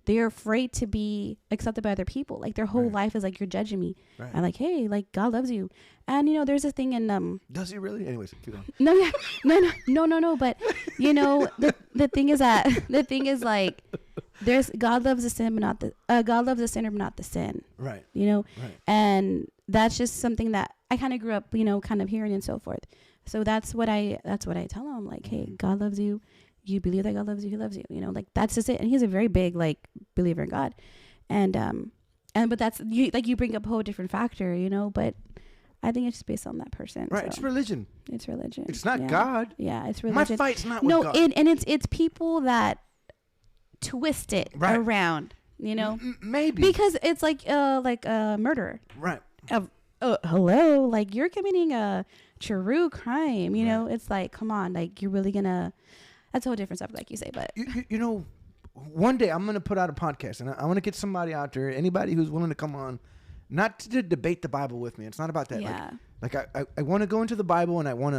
Speaker 2: they're afraid to be accepted by other people. Like their whole life is like, you're judging me. I'm like, hey, like God loves you. And there's this thing in
Speaker 1: does he really? Anyways, keep going.
Speaker 2: No, but the thing is like, there's God loves the sin, but not God loves the sinner, but not the sin.
Speaker 1: Right.
Speaker 2: And that's just something that I kind of grew up, kind of hearing and so forth. So that's what I tell him. Like, hey, God loves you. You believe that God loves you. He loves you. Like, that's just it. And he's a very big, like, believer in God. But that's, you bring up a whole different factor, but I think it's just based on that person.
Speaker 1: Right.
Speaker 2: So.
Speaker 1: It's religion.
Speaker 2: It's religion.
Speaker 1: It's not God.
Speaker 2: Yeah, it's religion.
Speaker 1: My fight's not with God.
Speaker 2: And it's people that twist it around,
Speaker 1: maybe.
Speaker 2: Because it's like a murder.
Speaker 1: Right.
Speaker 2: Hello, like, you're committing a true crime, It's like, come on, like, you're really gonna, that's a whole different subject, like you say. But
Speaker 1: one day I'm gonna put out a podcast, and I want to get somebody out there, anybody who's willing to come on, not to debate the Bible with me. It's not about that.
Speaker 2: Yeah.
Speaker 1: Like I want to go into the Bible, and I want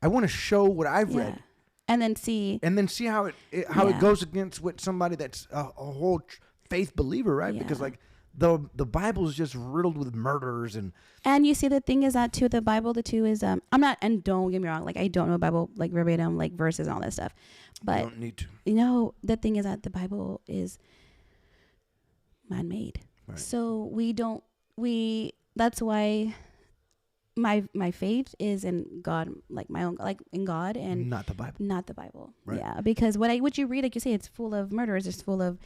Speaker 1: to show what I've read,
Speaker 2: and then see
Speaker 1: how it goes against what somebody that's a whole faith believer, right? Because like the Bible is just riddled with murders
Speaker 2: and you see, the thing is that too, the Bible, the two is I'm not, and don't get me wrong, like, I don't know Bible like verbatim, like verses and all that stuff, but
Speaker 1: you don't need to.
Speaker 2: The thing is that the Bible is man-made, right. So that's why my faith is in God, like my own, like in God, and
Speaker 1: not the Bible.
Speaker 2: Right. Yeah, because what you read, like you say, it's full of murders, it's full of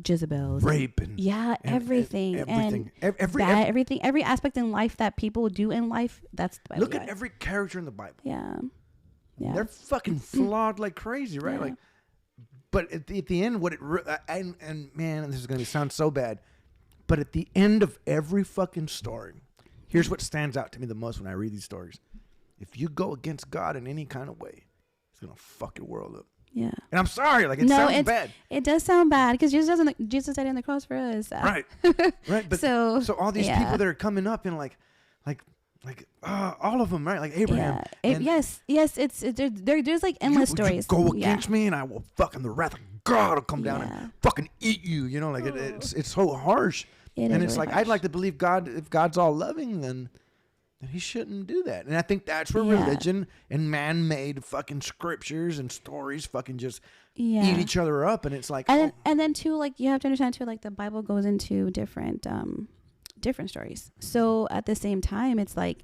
Speaker 2: Jezebels,
Speaker 1: rape, and
Speaker 2: everything, every aspect in life that people do in life. That's the Bible.
Speaker 1: Look at every character in the Bible.
Speaker 2: Yeah.
Speaker 1: They're fucking flawed like crazy, right? Like, but at the end, and man, this is gonna sound so bad, but at the end of every fucking story, here's what stands out to me the most when I read these stories. If you go against God in any kind of way, it's going to fuck your world up.
Speaker 2: Yeah.
Speaker 1: And I'm sorry. Like, it sounds bad.
Speaker 2: It does sound bad because Jesus died on the cross for us.
Speaker 1: Right. Right. But so all these people that are coming up and like all of them, right? Like Abraham.
Speaker 2: Yeah. Yes. There's like endless stories.
Speaker 1: You go against me and I will fucking, the wrath of God will come down and fucking eat you. Like it's so harsh. And it's really like, harsh. I'd like to believe God, if God's all loving, then he shouldn't do that. And I think that's where religion and man-made fucking scriptures and stories fucking just eat each other up. And it's like,
Speaker 2: and then too, like, you have to understand too, like, the Bible goes into different stories. So at the same time, it's like,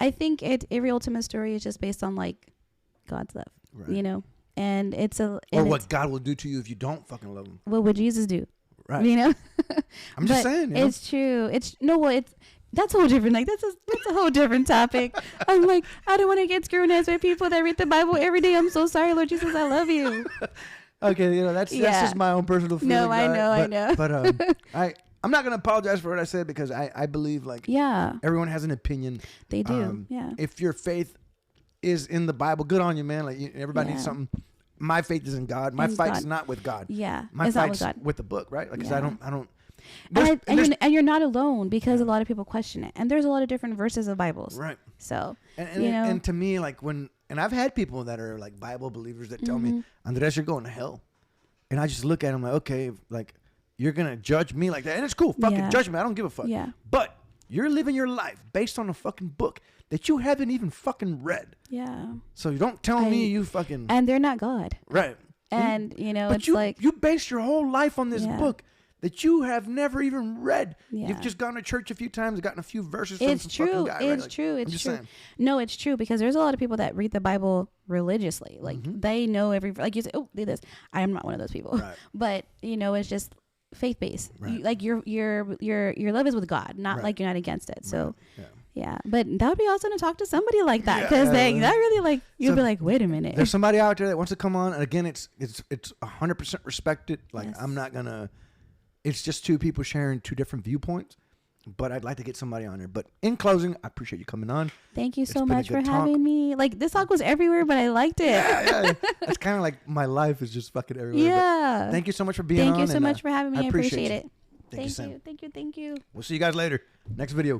Speaker 2: I think every ultimate story is just based on like God's love, right. And it's
Speaker 1: what God will do to you if you don't fucking love him.
Speaker 2: What would Jesus do?
Speaker 1: Right. I'm just saying.
Speaker 2: It's true. That's a whole different, like, that's a whole different topic. I'm like, I don't want to get scrutinized by people that read the Bible every day. I'm so sorry, Lord Jesus, I love you.
Speaker 1: Okay, that's just my own personal feeling.
Speaker 2: No, I know.
Speaker 1: But I'm not going to apologize for what I said, because I believe, like, everyone has an opinion.
Speaker 2: They do,
Speaker 1: If your faith is in the Bible, good on you, man. Like, everybody needs something. My faith is in God. My fight's not with God.
Speaker 2: Yeah,
Speaker 1: my fight's with the book, right? Like, because I don't.
Speaker 2: And you're not alone, because a lot of people question it, and there's a lot of different verses of Bibles,
Speaker 1: right?
Speaker 2: So
Speaker 1: and to me, like, and I've had people that are like Bible believers that tell me, Andres, you're going to hell, and I just look at them like, okay, like, you're gonna judge me like that, and it's cool, fucking judge me, I don't give a fuck.
Speaker 2: Yeah.
Speaker 1: But you're living your life based on a fucking book that you haven't even fucking read.
Speaker 2: Yeah.
Speaker 1: So you don't tell me you fucking.
Speaker 2: And they're not God.
Speaker 1: Right.
Speaker 2: And
Speaker 1: but
Speaker 2: it's like
Speaker 1: you base your whole life on this book that you have never even read.
Speaker 2: Yeah.
Speaker 1: You've just gone to church a few times, gotten a few verses from
Speaker 2: it's
Speaker 1: some
Speaker 2: true.
Speaker 1: fucking guy.
Speaker 2: It's
Speaker 1: right?
Speaker 2: true.
Speaker 1: Like,
Speaker 2: It's true. No, it's true, because there's a lot of people that read the Bible religiously. Like, they know like you say, oh, do this. I am not one of those people.
Speaker 1: Right.
Speaker 2: But it's just faith based.
Speaker 1: Right.
Speaker 2: Like, your love is with God, not like you're not against it. So
Speaker 1: yeah.
Speaker 2: But that would be awesome to talk to somebody like that, because that really, like, you'd be like, wait a minute.
Speaker 1: There's somebody out there that wants to come on, and again, it's 100% respected. Like, I'm not gonna. It's just two people sharing two different viewpoints, but I'd like to get somebody on there. But in closing, I appreciate you coming on.
Speaker 2: Thank you so much for having me. Like, this talk was everywhere, but I liked it.
Speaker 1: Yeah. It's kind of like my life is just fucking everywhere.
Speaker 2: Yeah.
Speaker 1: Thank you so much for being on.
Speaker 2: Thank you so much for having me. I appreciate it.
Speaker 1: Thank you.
Speaker 2: Thank you.
Speaker 1: We'll see you guys later. Next video.